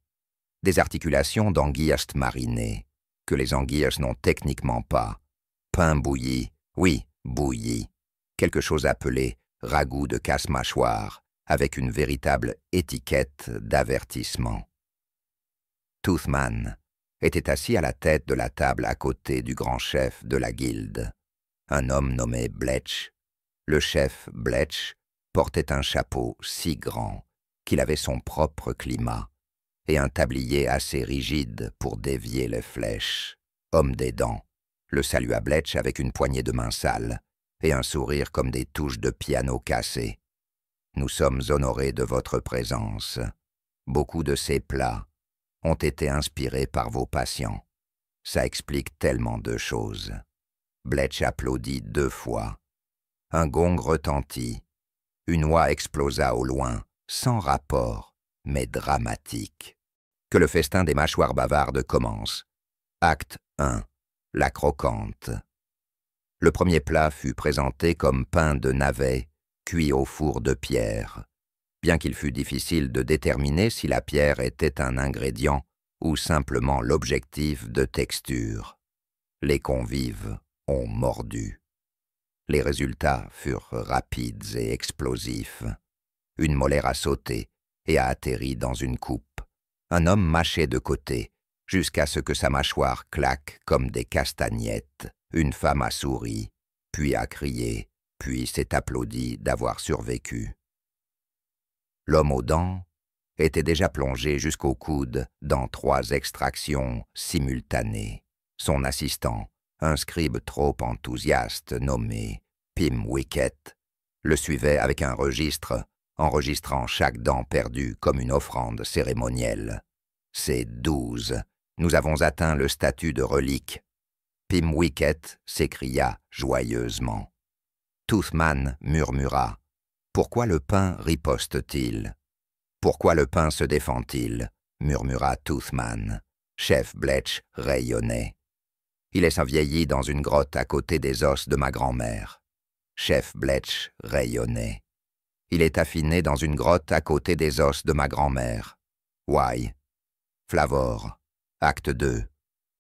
des articulations d'anguilles marinées, que les anguilles n'ont techniquement pas, pain bouilli, oui, bouilli, quelque chose appelé ragoût de casse-mâchoire, avec une véritable étiquette d'avertissement. Toothman était assis à la tête de la table à côté du grand chef de la guilde, un homme nommé Bletch. Le chef Bletch portait un chapeau si grand qu'il avait son propre climat et un tablier assez rigide pour dévier les flèches. Homme des dents, le salua Bletch avec une poignée de main sale et un sourire comme des touches de piano cassées. Nous sommes honorés de votre présence. Beaucoup de ces plats ont été inspirés par vos patients. Ça explique tellement de choses. Bletch applaudit 2 fois. Un gong retentit. Une oie explosa au loin, sans rapport, mais dramatique. Que le festin des mâchoires bavardes commence. Acte 1. La croquante. Le premier plat fut présenté comme pain de navet, cuit au four de pierre, bien qu'il fût difficile de déterminer si la pierre était un ingrédient ou simplement l'objectif de texture. Les convives ont mordu. Les résultats furent rapides et explosifs. Une molaire a sauté et a atterri dans une coupe. Un homme mâchait de côté, jusqu'à ce que sa mâchoire claque comme des castagnettes. Une femme a souri, puis a crié, puis s'est applaudi d'avoir survécu. L'homme aux dents était déjà plongé jusqu'au coude dans 3 extractions simultanées. Son assistant, un scribe trop enthousiaste nommé Pim Wicket, le suivait avec un registre, enregistrant chaque dent perdue comme une offrande cérémonielle. C'est 12. Nous avons atteint le statut de relique. Pim Wicket s'écria joyeusement. Toothman murmura. Pourquoi le pain riposte-t-il? Pourquoi le pain se défend-il? Murmura Toothman. Chef Bletch rayonnait. Il est vieilli dans une grotte à côté des os de ma grand-mère. Chef Bletch rayonnait. Il est affiné dans une grotte à côté des os de ma grand-mère. Why? Flavor. Acte 2.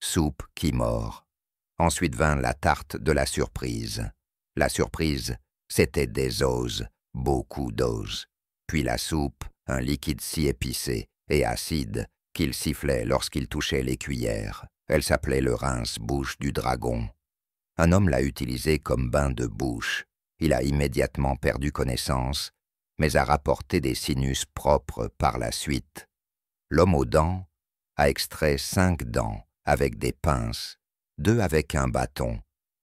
Soupe qui mord. Ensuite vint la tarte de la surprise. La surprise, c'était des os, beaucoup d'os. Puis la soupe, un liquide si épicé et acide qu'il sifflait lorsqu'il touchait les cuillères. Elle s'appelait le rince-bouche du dragon. Un homme l'a utilisé comme bain de bouche. Il a immédiatement perdu connaissance, mais a rapporté des sinus propres par la suite. L'homme aux dents a extrait 5 dents avec des pinces, 2 avec un bâton,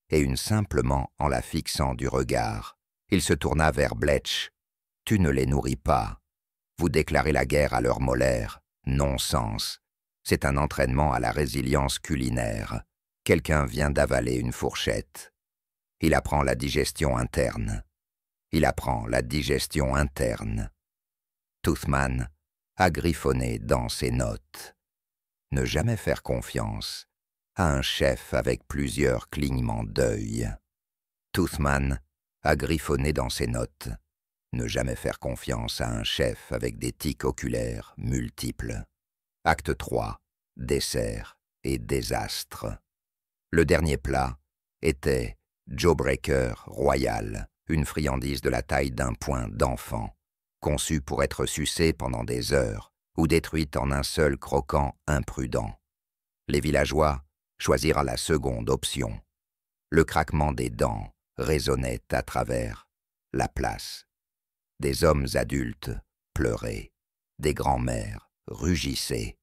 et une simplement en la fixant du regard. Il se tourna vers Bletch. « Tu ne les nourris pas. Vous déclarez la guerre à leurs molaires. Non-sens. C'est un entraînement à la résilience culinaire. Quelqu'un vient d'avaler une fourchette. Il apprend la digestion interne. Il apprend la digestion interne. » Toothman a griffonné dans ses notes. Ne jamais faire confiance à un chef avec plusieurs clignements d'œil. Toothman a griffonné dans ses notes. Ne jamais faire confiance à un chef avec des tics oculaires multiples. Acte 3. Dessert et désastre. Le dernier plat était Jawbreaker royal, une friandise de la taille d'un poing d'enfant, conçue pour être sucée pendant des heures ou détruite en un seul croquant imprudent. Les villageois choisirent la seconde option. Le craquement des dents résonnait à travers la place. Des hommes adultes pleuraient, des grands-mères rugissaient.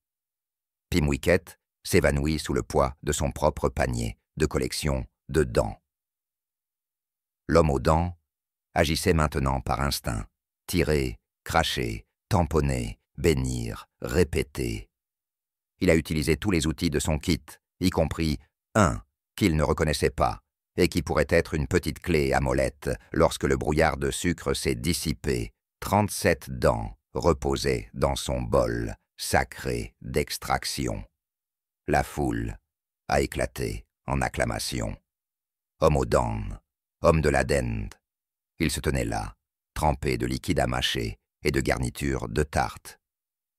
Pimwicket s'évanouit sous le poids de son propre panier de collection de dents. L'homme aux dents agissait maintenant par instinct, tirer, cracher, tamponner, bénir, répéter. Il a utilisé tous les outils de son kit, y compris un qu'il ne reconnaissait pas et qui pourrait être une petite clé à molette lorsque le brouillard de sucre s'est dissipé. 37 dents reposaient dans son bol sacré d'extraction. La foule a éclaté en acclamation. Homme aux dents, homme de la dinde. Il se tenait là, trempé de liquide à mâcher et de garniture de tarte.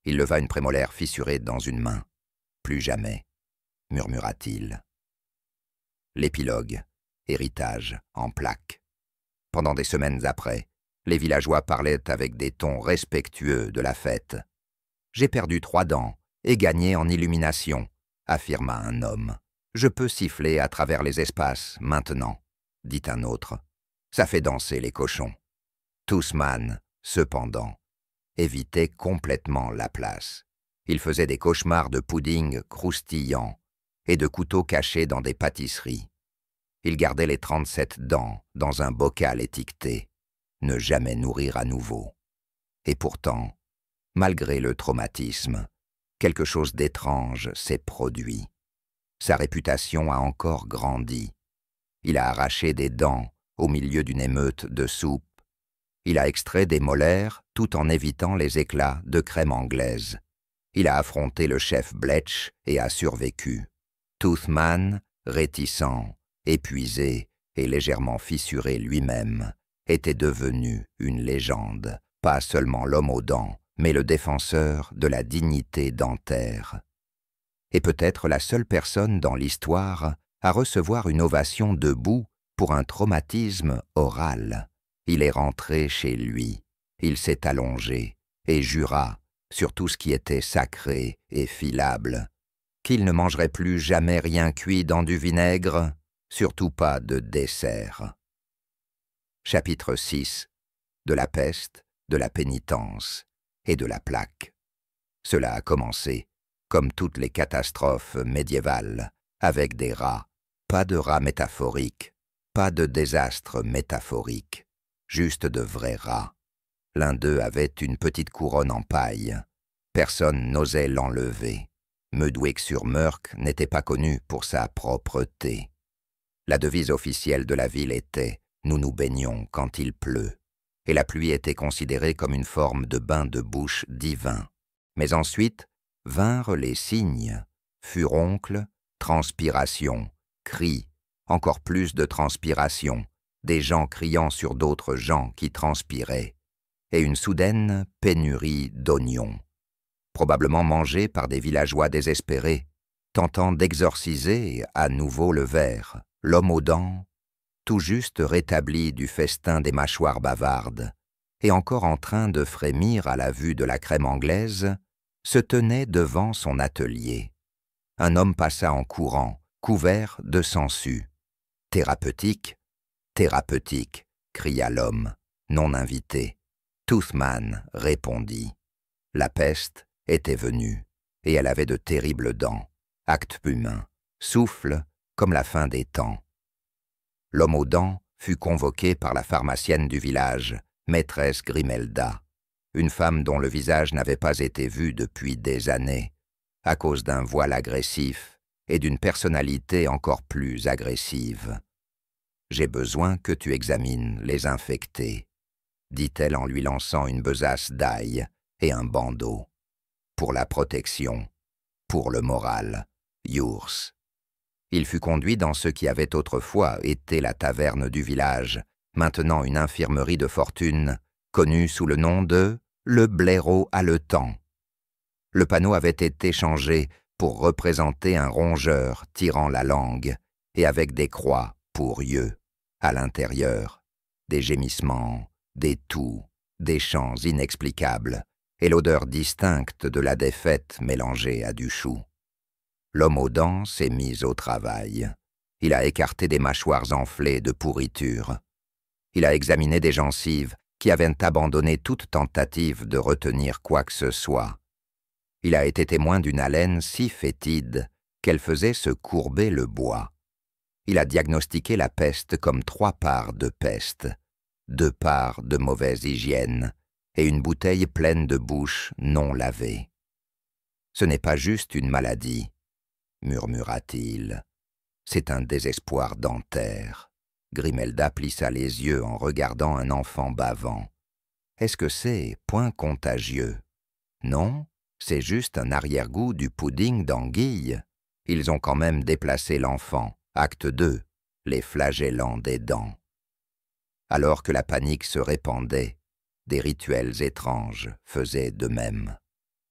Il leva une prémolaire fissurée dans une main. « Plus jamais », murmura-t-il. L'épilogue, héritage en plaques. Pendant des semaines après, les villageois parlaient avec des tons respectueux de la fête. « J'ai perdu 3 dents et gagné en illumination », affirma un homme. « Je peux siffler à travers les espaces maintenant », dit un autre. « Ça fait danser les cochons. » Toussman, cependant, évitait complètement la place. Il faisait des cauchemars de pudding croustillant et de couteaux cachés dans des pâtisseries. Il gardait les 37 dents dans un bocal étiqueté « Ne jamais nourrir à nouveau ». Et pourtant, malgré le traumatisme, quelque chose d'étrange s'est produit. Sa réputation a encore grandi. Il a arraché des dents au milieu d'une émeute de soupe. Il a extrait des molaires tout en évitant les éclats de crème anglaise. Il a affronté le chef Bletch et a survécu. Toothman, réticent, épuisé et légèrement fissuré lui-même, était devenu une légende, pas seulement l'homme aux dents, mais le défenseur de la dignité dentaire. Et peut-être la seule personne dans l'histoire à recevoir une ovation debout pour un traumatisme oral. Il est rentré chez lui, il s'est allongé et jura, sur tout ce qui était sacré et filable, qu'il ne mangerait plus jamais rien cuit dans du vinaigre, surtout pas de dessert. Chapitre 6. De la peste, de la pénitence et de la plaque. Cela a commencé, comme toutes les catastrophes médiévales, avec des rats. Pas de rats métaphoriques, pas de désastres métaphoriques, juste de vrais rats. L'un d'eux avait une petite couronne en paille. Personne n'osait l'enlever. Mudwick-sur-Murk n'était pas connu pour sa propreté. La devise officielle de la ville était « Nous nous baignons quand il pleut », et la pluie était considérée comme une forme de bain de bouche divin. Mais ensuite vinrent les signes, furoncles, transpiration, cris, encore plus de transpiration, des gens criant sur d'autres gens qui transpiraient, et une soudaine pénurie d'oignons, probablement mangés par des villageois désespérés, tentant d'exorciser à nouveau le ver, l'homme aux dents, tout juste rétabli du festin des mâchoires bavardes, et encore en train de frémir à la vue de la crème anglaise, se tenait devant son atelier. Un homme passa en courant, couvert de sangsues. « Thérapeutique, thérapeutique » cria l'homme, non invité. Toothman répondit. La peste était venue, et elle avait de terribles dents, acte humain, souffle comme la fin des temps. L'homme aux dents fut convoqué par la pharmacienne du village, maîtresse Grimelda, une femme dont le visage n'avait pas été vu depuis des années, à cause d'un voile agressif et d'une personnalité encore plus agressive. « J'ai besoin que tu examines les infectés », dit-elle en lui lançant une besace d'ail et un bandeau. « Pour la protection, pour le moral, yours. » Il fut conduit dans ce qui avait autrefois été la taverne du village, maintenant une infirmerie de fortune, connue sous le nom de « Le blaireau haletant ». Le panneau avait été changé pour représenter un rongeur tirant la langue et avec des croix pour yeux à l'intérieur. des gémissements, des toux, des chants inexplicables, et l'odeur distincte de la défaite mélangée à du chou. L'homme aux dents s'est mis au travail. Il a écarté des mâchoires enflées de pourriture. Il a examiné des gencives qui avaient abandonné toute tentative de retenir quoi que ce soit. Il a été témoin d'une haleine si fétide qu'elle faisait se courber le bois. Il a diagnostiqué la peste comme 3 parts de peste, 2 parts de mauvaise hygiène et une bouteille pleine de bouches non lavées. Ce n'est pas juste une maladie, murmura-t-il. C'est un désespoir dentaire. Grimelda plissa les yeux en regardant un enfant bavant. Est-ce que c'est point contagieux? Non, c'est juste un arrière-goût du pudding d'anguille. Ils ont quand même déplacé l'enfant. Acte 2, les flagellants des dents. Alors que la panique se répandait, des rituels étranges faisaient de même.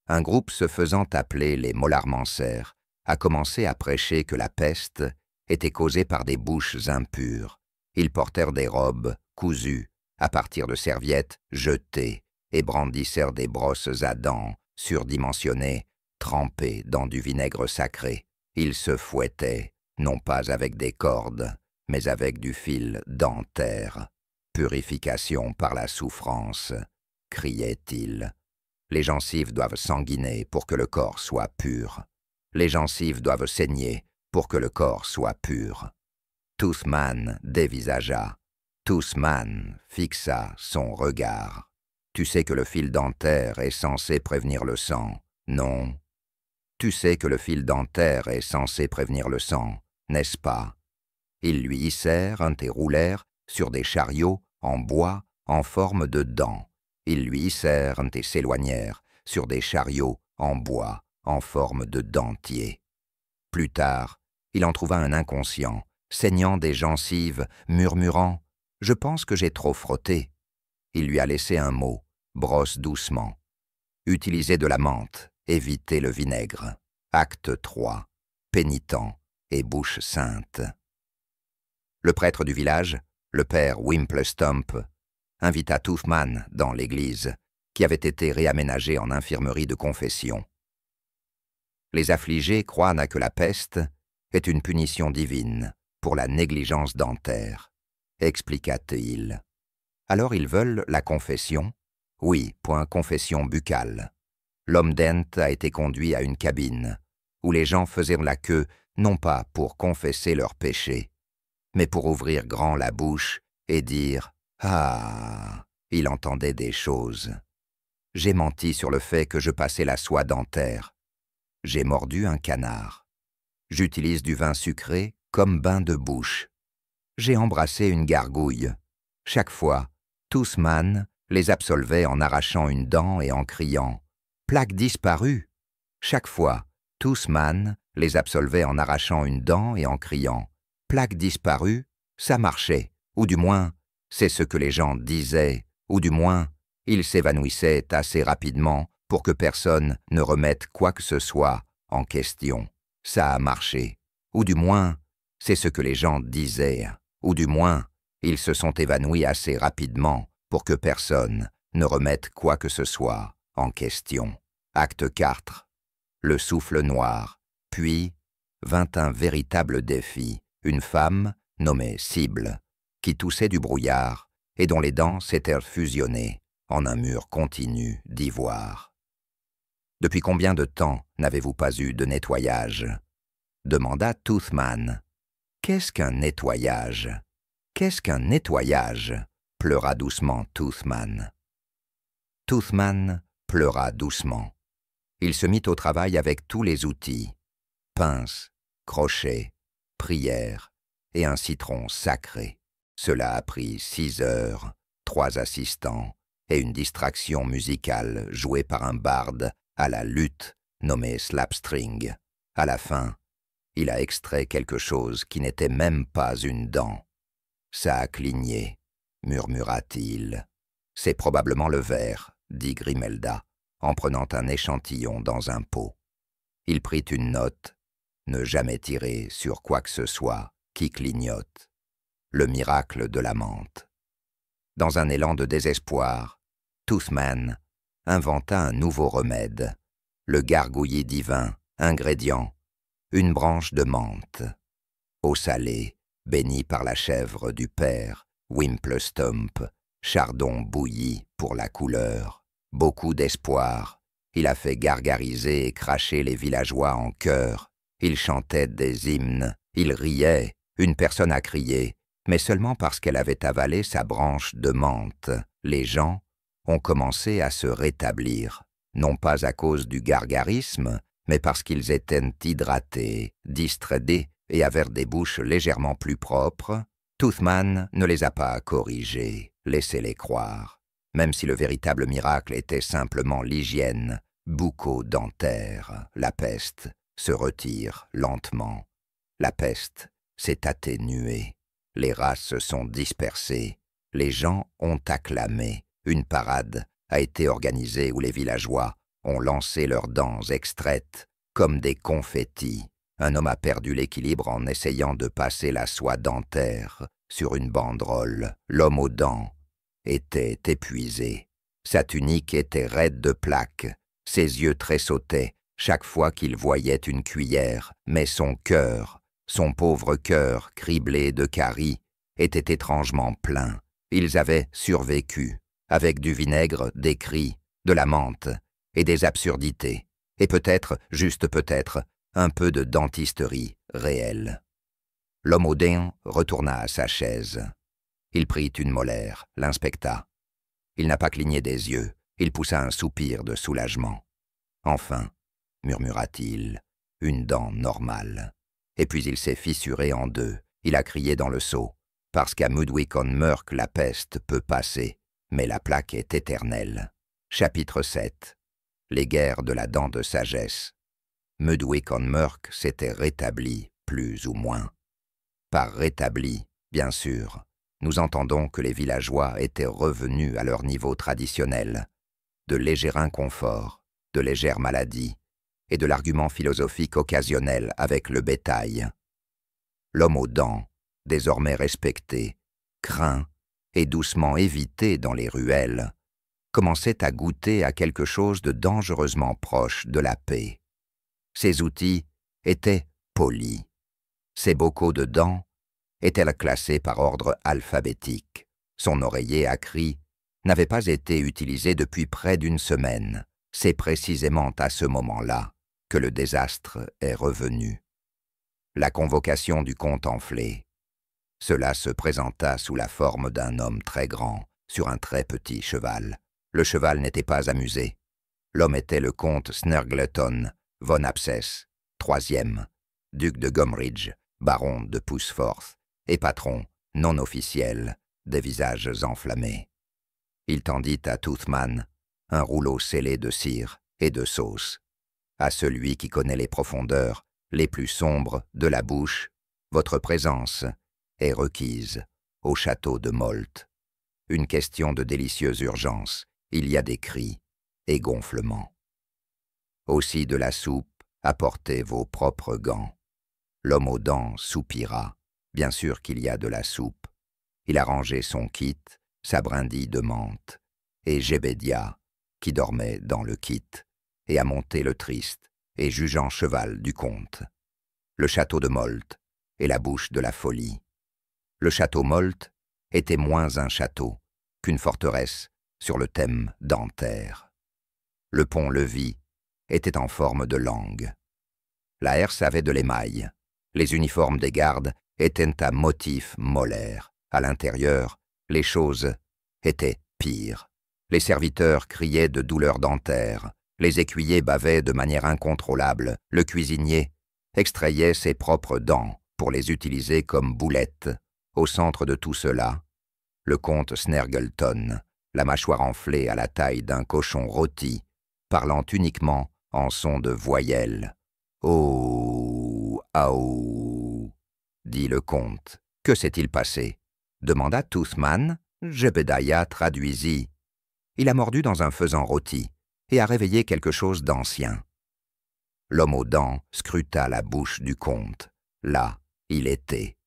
Un groupe se faisant appeler les Mollarmancers a commencé à prêcher que la peste était causée par des bouches impures. Ils portèrent des robes cousues à partir de serviettes jetées et brandissèrent des brosses à dents surdimensionnées, trempées dans du vinaigre sacré. Ils se fouettaient, non pas avec des cordes, mais avec du fil dentaire. Purification par la souffrance, criait-il. Les gencives doivent sanguiner pour que le corps soit pur. Les gencives doivent saigner pour que le corps soit pur. Toothman dévisagea. Toothman fixa son regard. Tu sais que le fil dentaire est censé prévenir le sang, non? Tu sais que le fil dentaire est censé prévenir le sang, n'est-ce pas? Ils lui hissèrent un des roulères sur des chariots en bois en forme de dents. Ils lui hissèrent un des s'éloignèrent sur des chariots en bois en forme de dentier. Plus tard, il en trouva un inconscient, saignant des gencives, murmurant « Je pense que j'ai trop frotté ». Il lui a laissé un mot « brosse doucement ». Utilisez de la menthe, évitez le vinaigre. Acte 3, pénitent et bouche sainte. Le prêtre du village, le père Wimplestump, invita Toothman dans l'église, qui avait été réaménagée en infirmerie de confession. Les affligés croient que la peste est une punition divine pour la négligence dentaire, expliqua-t-il. Alors ils veulent la confession? Oui, point confession buccale. L'homme dent a été conduit à une cabine, où les gens faisaient la queue non pas pour confesser leurs péchés, mais pour ouvrir grand la bouche et dire « Ah !» Il entendait des choses. J'ai menti sur le fait que je passais la soie dentaire. J'ai mordu un canard. J'utilise du vin sucré comme bain de bouche. J'ai embrassé une gargouille. Chaque fois, Toothman les absolvait en arrachant une dent et en criant « Plaque disparue !» Chaque fois, Toothman les absolvait en arrachant une dent et en criant « Plaque disparue !» Ça marchait, ou du moins, c'est ce que les gens disaient, ou du moins, ils s'évanouissaient assez rapidement pour que personne ne remette quoi que ce soit en question. Ça a marché, ou du moins, c'est ce que les gens disaient, ou du moins, ils se sont évanouis assez rapidement pour que personne ne remette quoi que ce soit en question. Acte 4. Le souffle noir. Puis vint un véritable défi, une femme nommée Cible, qui toussait du brouillard et dont les dents s'étaient fusionnées en un mur continu d'ivoire. « Depuis combien de temps n'avez-vous pas eu de nettoyage ?» demanda Toothman. « Qu'est-ce qu'un nettoyage? Qu'est-ce qu'un nettoyage ?» pleura doucement Toothman. Toothman pleura doucement. Il se mit au travail avec tous les outils, pince, crochet, prière et un citron sacré. Cela a pris 6 heures, 3 assistants et une distraction musicale jouée par un barde à la lutte nommé Slapstring. À la fin, il a extrait quelque chose qui n'était même pas une dent. « Ça a cligné », murmura-t-il. « C'est probablement le verre », dit Grimelda, en prenant un échantillon dans un pot. Il prit une note, ne jamais tirer sur quoi que ce soit qui clignote. Le miracle de la menthe. Dans un élan de désespoir, Toothman inventa un nouveau remède, le gargouillis divin, ingrédient, une branche de menthe. Eau salée, bénie par la chèvre du père, Wimplestump, chardon bouilli pour la couleur. Beaucoup d'espoir. Il a fait gargariser et cracher les villageois en chœur. Ils chantaient des hymnes, ils riaient, une personne a crié, mais seulement parce qu'elle avait avalé sa branche de menthe. Les gens ont commencé à se rétablir, non pas à cause du gargarisme, mais parce qu'ils étaient hydratés, distraits et avaient des bouches légèrement plus propres. Toothman ne les a pas corrigés, laissez-les croire, même si le véritable miracle était simplement l'hygiène bucco-dentaire. La peste se retire lentement. La peste s'est atténuée. Les races se sont dispersées. Les gens ont acclamé. Une parade a été organisée où les villageois ont lancé leurs dents extraites comme des confettis. Un homme a perdu l'équilibre en essayant de passer la soie dentaire sur une banderole. L'homme aux dents était épuisé. Sa tunique était raide de plaques. Ses yeux tressautaient chaque fois qu'il voyait une cuillère, mais son cœur, son pauvre cœur criblé de caries, était étrangement plein. Ils avaient survécu, avec du vinaigre, des cris, de la menthe et des absurdités, et peut-être, juste peut-être, un peu de dentisterie réelle. L'homme au dents retourna à sa chaise. Il prit une molaire, l'inspecta. Il n'a pas cligné des yeux, il poussa un soupir de soulagement. Enfin, murmura-t-il, une dent normale. Et puis il s'est fissuré en deux. Il a crié dans le seau, parce qu'à Mudwick-on-Murk la peste peut passer, mais la plaque est éternelle. Chapitre 7. Les guerres de la dent de sagesse. Mudwick-on-Murk s'était rétabli, plus ou moins. Par rétabli, bien sûr, nous entendons que les villageois étaient revenus à leur niveau traditionnel, de légers inconforts, de légères maladies, et de l'argument philosophique occasionnel avec le bétail. L'homme aux dents, désormais respecté, craint et doucement évité dans les ruelles, commençait à goûter à quelque chose de dangereusement proche de la paix. Ses outils étaient polis. Ses bocaux de dents étaient classés par ordre alphabétique. Son oreiller à cris n'avait pas été utilisé depuis près d'une semaine. C'est précisément à ce moment-là que le désastre est revenu. La convocation du comte enflé. Cela se présenta sous la forme d'un homme très grand, sur un très petit cheval. Le cheval n'était pas amusé. L'homme était le comte Snergleton von Abscess, troisième, duc de Gomridge, baron de Pusforth, et patron, non officiel, des visages enflammés. Il tendit à Toothman un rouleau scellé de cire et de sauce. À celui qui connaît les profondeurs les plus sombres de la bouche, votre présence est requise au château de Molt. Une question de délicieuse urgence, il y a des cris et gonflements. Aussi de la soupe, apportez vos propres gants. L'homme aux dents soupira. Bien sûr qu'il y a de la soupe. Il a rangé son kit, sa brindille de menthe, et Jébédia, qui dormait dans le kit, et a monté le triste et jugeant cheval du comte. Le château de Molt et la bouche de la folie. Le château Molt était moins un château qu'une forteresse sur le thème dentaire. Le pont-levis était en forme de langue. La herse avait de l'émail. Les uniformes des gardes étaient à motifs molaires. À l'intérieur, les choses étaient pires. Les serviteurs criaient de douleur dentaire. Les écuyers bavaient de manière incontrôlable. Le cuisinier extrayait ses propres dents pour les utiliser comme boulettes. Au centre de tout cela, le comte Snergleton, la mâchoire enflée à la taille d'un cochon rôti, parlant uniquement en son de voyelle. « Oh, aou !» dit le comte. « Que s'est-il passé ?» demanda Toothman. Jebediah traduisit. Il a mordu dans un faisan rôti et a réveillé quelque chose d'ancien. L'homme aux dents scruta la bouche du comte. Là, il était,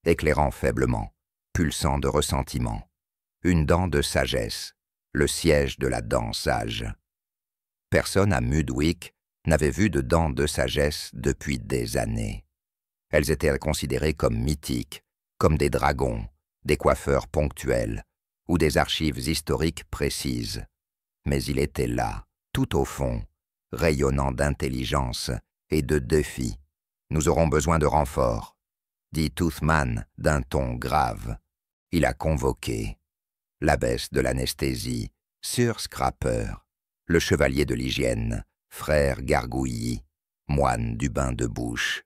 éclairant faiblement, pulsant de ressentiment. une dent de sagesse, le siège de la dent sage. Personne à Mudwick n'avait vu de dents de sagesse depuis des années. Elles étaient considérées comme mythiques, comme des dragons, des coiffeurs ponctuels ou des archives historiques précises. Mais il était là, tout au fond, rayonnant d'intelligence et de défi. « Nous aurons besoin de renforts », dit Toothman d'un ton grave. Il a convoqué l'abbesse de l'anesthésie, Sir Scraper, le chevalier de l'hygiène, frère Gargouillis, moine du bain de bouche,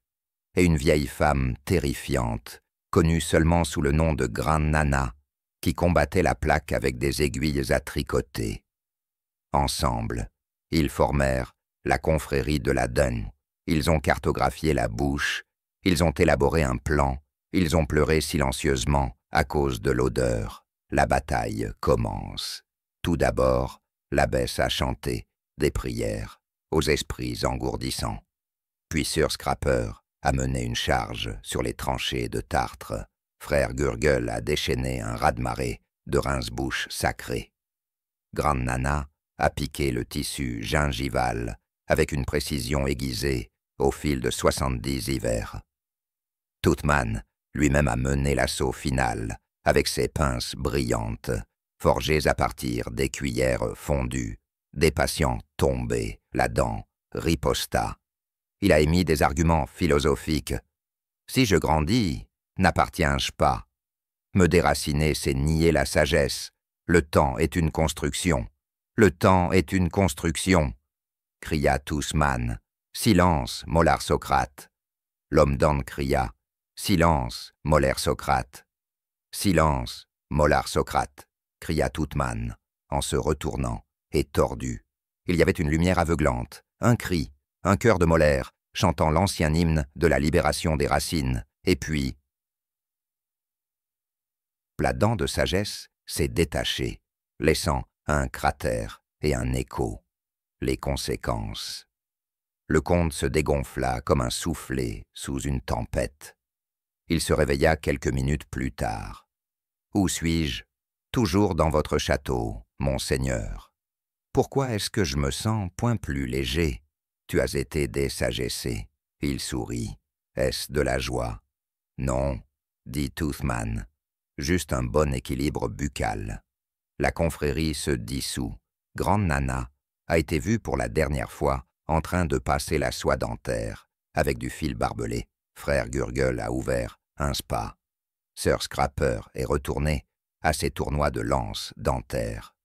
et une vieille femme terrifiante, connue seulement sous le nom de Grande Nana, qui combattait la plaque avec des aiguilles à tricoter. Ensemble, ils formèrent la confrérie de la Dun. Ils ont cartographié la bouche, ils ont élaboré un plan, ils ont pleuré silencieusement à cause de l'odeur. La bataille commence. Tout d'abord, l'abbesse a chanté des prières aux esprits engourdissants. Puis Sir Scraper a mené une charge sur les tranchées de Tartre. Frère Gurgle a déchaîné un raz-de-marée de rince-bouche sacré. Grande Nana a piqué le tissu gingival avec une précision aiguisée au fil de 70 hivers. Toothman lui-même a mené l'assaut final avec ses pinces brillantes, forgées à partir des cuillères fondues, des patients tombés, la dent riposta. Il a émis des arguments philosophiques. « Si je grandis, n'appartiens-je pas? Me déraciner, c'est nier la sagesse. Le temps est une construction. Le temps est une construction !» cria Toothman. « Silence, Molar Socrate !» L'homme d'An cria. « Silence, Molaire Socrate !»« Silence, Molar Socrate !» cria Toothman, en se retournant, et tordu. Il y avait une lumière aveuglante, un cri, un chœur de Molaire, chantant l'ancien hymne de la libération des racines, et puis... La dent de sagesse s'est détachée, laissant un cratère et un écho. Les conséquences. Le comte se dégonfla comme un soufflet sous une tempête. Il se réveilla quelques minutes plus tard. « Où suis-je ? Toujours dans votre château, monseigneur. Pourquoi est-ce que je me sens point plus léger ? Tu as été désagessé. » Il sourit. « Est-ce de la joie ? » « Non, » dit Toothman. « Juste un bon équilibre buccal. » La confrérie se dissout. Grande Nana a été vue pour la dernière fois en train de passer la soie dentaire avec du fil barbelé. Frère Gurgle a ouvert un spa. Sir Scraper est retourné à ses tournois de lance dentaire.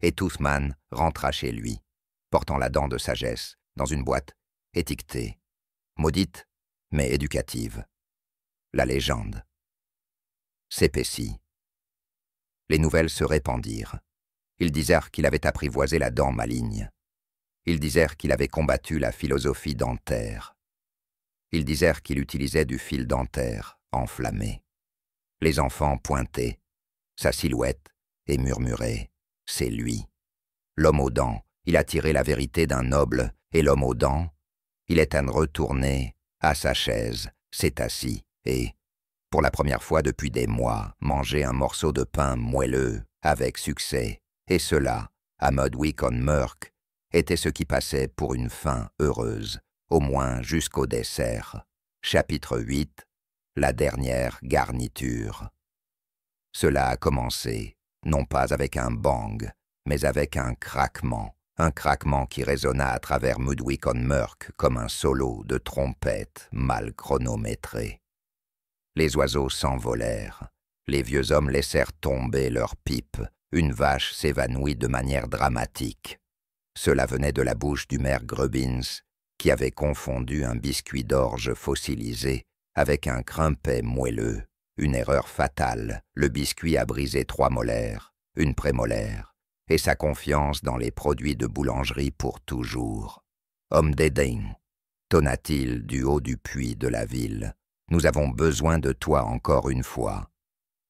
Et Toothman rentra chez lui, portant la dent de sagesse dans une boîte étiquetée. Maudite, mais éducative. La légende s'épaissit. Les nouvelles se répandirent. Ils disèrent qu'il avait apprivoisé la dent maligne. Ils disèrent qu'il avait combattu la philosophie dentaire. Ils disèrent qu'il utilisait du fil dentaire enflammé. Les enfants pointaient sa silhouette et murmuraient « C'est lui ». L'homme aux dents, il a tiré la vérité d'un noble, et l'homme aux dents, il est retourné à sa chaise, s'est assis et, pour la première fois depuis des mois, mangé un morceau de pain moelleux avec succès, et cela, à Mudwick-on-Murk, était ce qui passait pour une fin heureuse, au moins jusqu'au dessert. Chapitre 8. La dernière garniture. Cela a commencé, non pas avec un bang, mais avec un craquement qui résonna à travers Mudwick-on-Murk comme un solo de trompette mal chronométré. Les oiseaux s'envolèrent, les vieux hommes laissèrent tomber leurs pipes, une vache s'évanouit de manière dramatique. Cela venait de la bouche du maire Grubbins, qui avait confondu un biscuit d'orge fossilisé avec un crimpet moelleux. Une erreur fatale, le biscuit a brisé 3 molaires, une prémolaire, et sa confiance dans les produits de boulangerie pour toujours. « Homme dédain », tonna-t-il du haut du puits de la ville, « nous avons besoin de toi encore une fois. »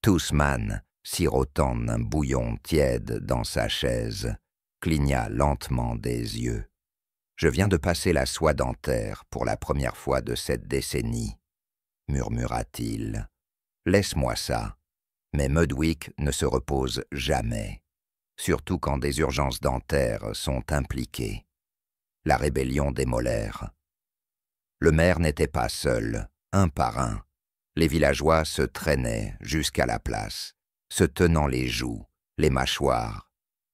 Toothman, sirotant un bouillon tiède dans sa chaise, cligna lentement des yeux. « Je viens de passer la soie dentaire pour la première fois de cette décennie, » murmura-t-il. « Laisse-moi ça. » Mais Mudwick ne se repose jamais, surtout quand des urgences dentaires sont impliquées. La rébellion des molaires. Le maire n'était pas seul, un par un. Les villageois se traînaient jusqu'à la place, se tenant les joues, les mâchoires,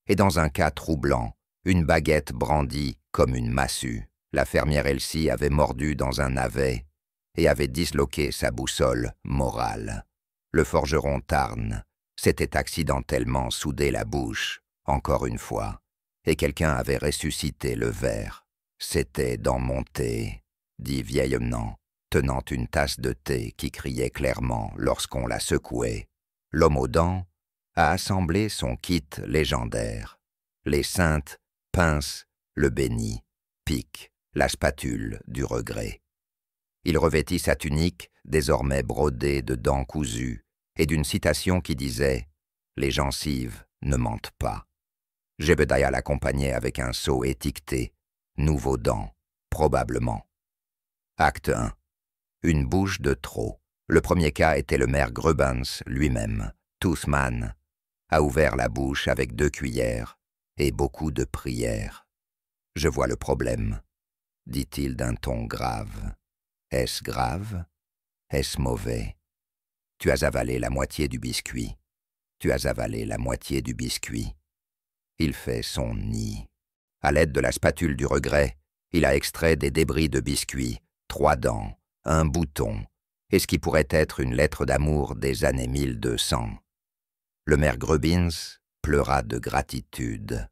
et dans un cas troublant, une baguette brandie comme une massue. La fermière Elsie avait mordu dans un navet et avait disloqué sa boussole morale. Le forgeron Tarn s'était accidentellement soudé la bouche, encore une fois, et quelqu'un avait ressuscité le verre. C'était dans mon thé, dit vieillement, tenant une tasse de thé qui criait clairement lorsqu'on la secouait. L'homme aux dents a assemblé son kit légendaire. Les saintes, pinces, le béni, pique, la spatule du regret. Il revêtit sa tunique, désormais brodée de dents cousues, et d'une citation qui disait « Les gencives ne mentent pas ». Jebediah l'accompagnait avec un seau étiqueté « Nouveaux dents, probablement ». Acte 1. Une bouche de trop. Le premier cas était le maire Grubbans lui-même. Toothman a ouvert la bouche avec 2 cuillères et beaucoup de prières. « Je vois le problème », dit-il d'un ton grave. « Est-ce grave? Est-ce mauvais? Tu as avalé la moitié du biscuit. Tu as avalé la moitié du biscuit. » Il fait son nid. À l'aide de la spatule du regret, il a extrait des débris de biscuit, 3 dents, un bouton, et ce qui pourrait être une lettre d'amour des années 1200. Le maire Grubbins pleura de gratitude.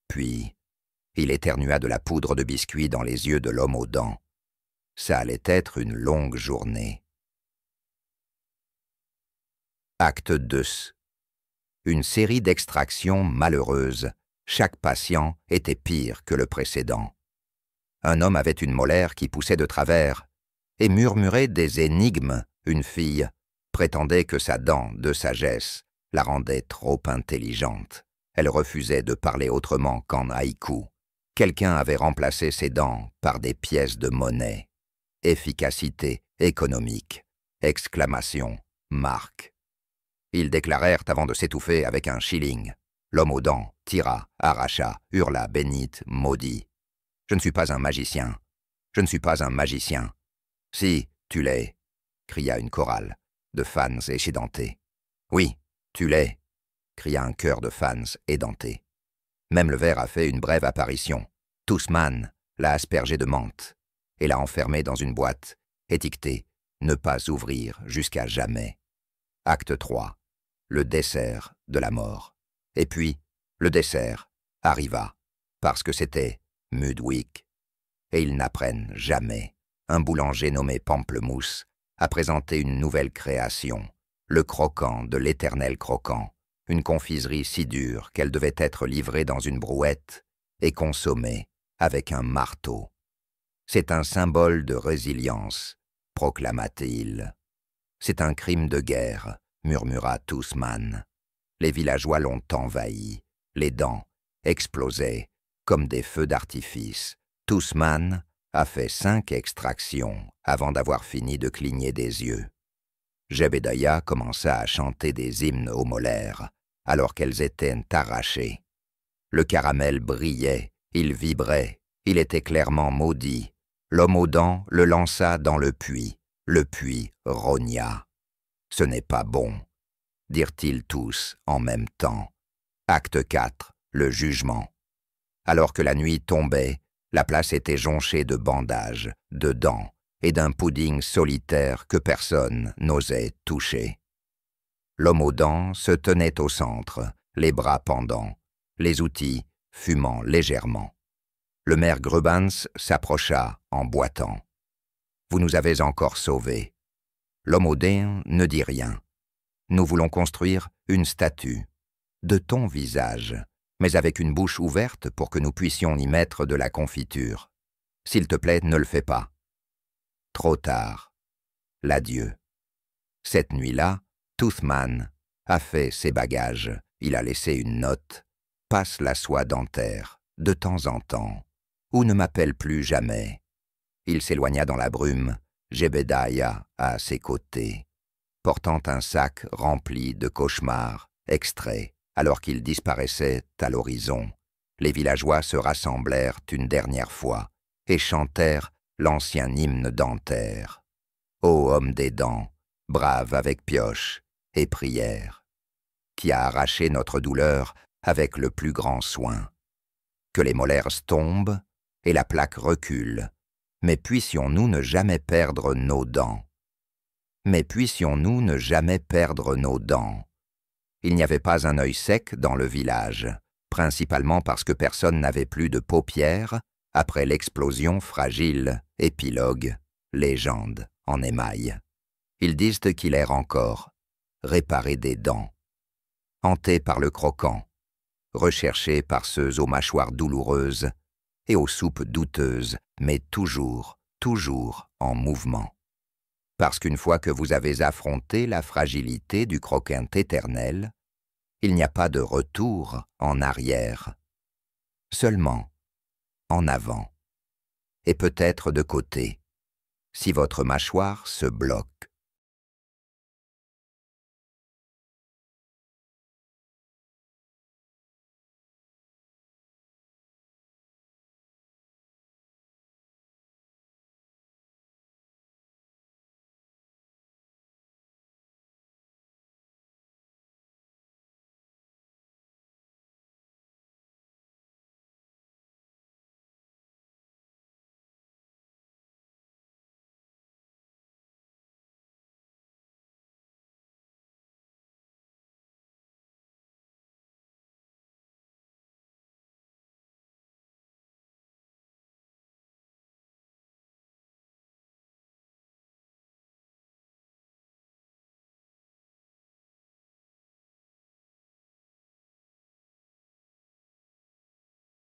Puis, il éternua de la poudre de biscuit dans les yeux de l'homme aux dents. Ça allait être une longue journée. Acte 2. Une série d'extractions malheureuses. Chaque patient était pire que le précédent. Un homme avait une molaire qui poussait de travers et murmurait des énigmes. Une fille prétendait que sa dent de sagesse la rendait trop intelligente. Elle refusait de parler autrement qu'en haïku. Quelqu'un avait remplacé ses dents par des pièces de monnaie. Efficacité économique. Exclamation. Marque. Ils déclarèrent avant de s'étouffer avec un shilling. L'homme aux dents tira, arracha, hurla, bénite, maudit. « Je ne suis pas un magicien. Je ne suis pas un magicien. »« Si, tu l'es, » cria une chorale de fans édentés. « Oui, tu l'es, » cria un chœur de fans édentés. Même le verre a fait une brève apparition. Toothman l'a aspergé de menthe et l'a enfermé dans une boîte, étiquetée « Ne pas ouvrir jusqu'à jamais ». Acte 3. Le dessert de la mort. Et puis, le dessert arriva, parce que c'était Mudwick. Et ils n'apprennent jamais. Un boulanger nommé Pamplemousse a présenté une nouvelle création, le croquant de l'éternel croquant, une confiserie si dure qu'elle devait être livrée dans une brouette et consommée avec un marteau. C'est un symbole de résilience, proclama-t-il. C'est un crime de guerre, murmura Toothman. Les villageois l'ont envahi, les dents explosaient comme des feux d'artifice. Toothman a fait 5 extractions avant d'avoir fini de cligner des yeux. Jebediah commença à chanter des hymnes aux molaires, alors qu'elles étaient arrachées. Le caramel brillait, il vibrait, il était clairement maudit. L'homme aux dents le lança dans le puits rogna. « Ce n'est pas bon », dirent-ils tous en même temps. Acte 4, le jugement. Alors que la nuit tombait, la place était jonchée de bandages, de dents et d'un pudding solitaire que personne n'osait toucher. L'homme aux dents se tenait au centre, les bras pendants, les outils fumant légèrement. Le maire Grubbans s'approcha en boitant. « Vous nous avez encore sauvés. » L'homme aux dents ne dit rien. « Nous voulons construire une statue, de ton visage, mais avec une bouche ouverte pour que nous puissions y mettre de la confiture. S'il te plaît, ne le fais pas. » Trop tard. L'adieu. Cette nuit-là, Toothman a fait ses bagages. Il a laissé une note. « Passe la soie dentaire, de temps en temps, ou ne m'appelle plus jamais. » Il s'éloigna dans la brume, Jebediah à ses côtés. portant un sac rempli de cauchemars, extraits, alors qu'ils disparaissaient à l'horizon. Les villageois se rassemblèrent une dernière fois et chantèrent l'ancien hymne d'Anterre. Ô homme des dents, brave avec pioche et prière, qui a arraché notre douleur avec le plus grand soin. Que les molaires tombent et la plaque recule, mais puissions-nous ne jamais perdre nos dents. Mais puissions-nous ne jamais perdre nos dents. Il n'y avait pas un œil sec dans le village, principalement parce que personne n'avait plus de paupières après l'explosion fragile, épilogue, légende en émail. Ils disent qu'il erre encore, réparé des dents, hanté par le croquant, recherché par ceux aux mâchoires douloureuses et aux soupes douteuses, mais toujours, toujours en mouvement. Parce qu'une fois que vous avez affronté la fragilité du croquant éternel, il n'y a pas de retour en arrière, seulement en avant, et peut-être de côté, si votre mâchoire se bloque.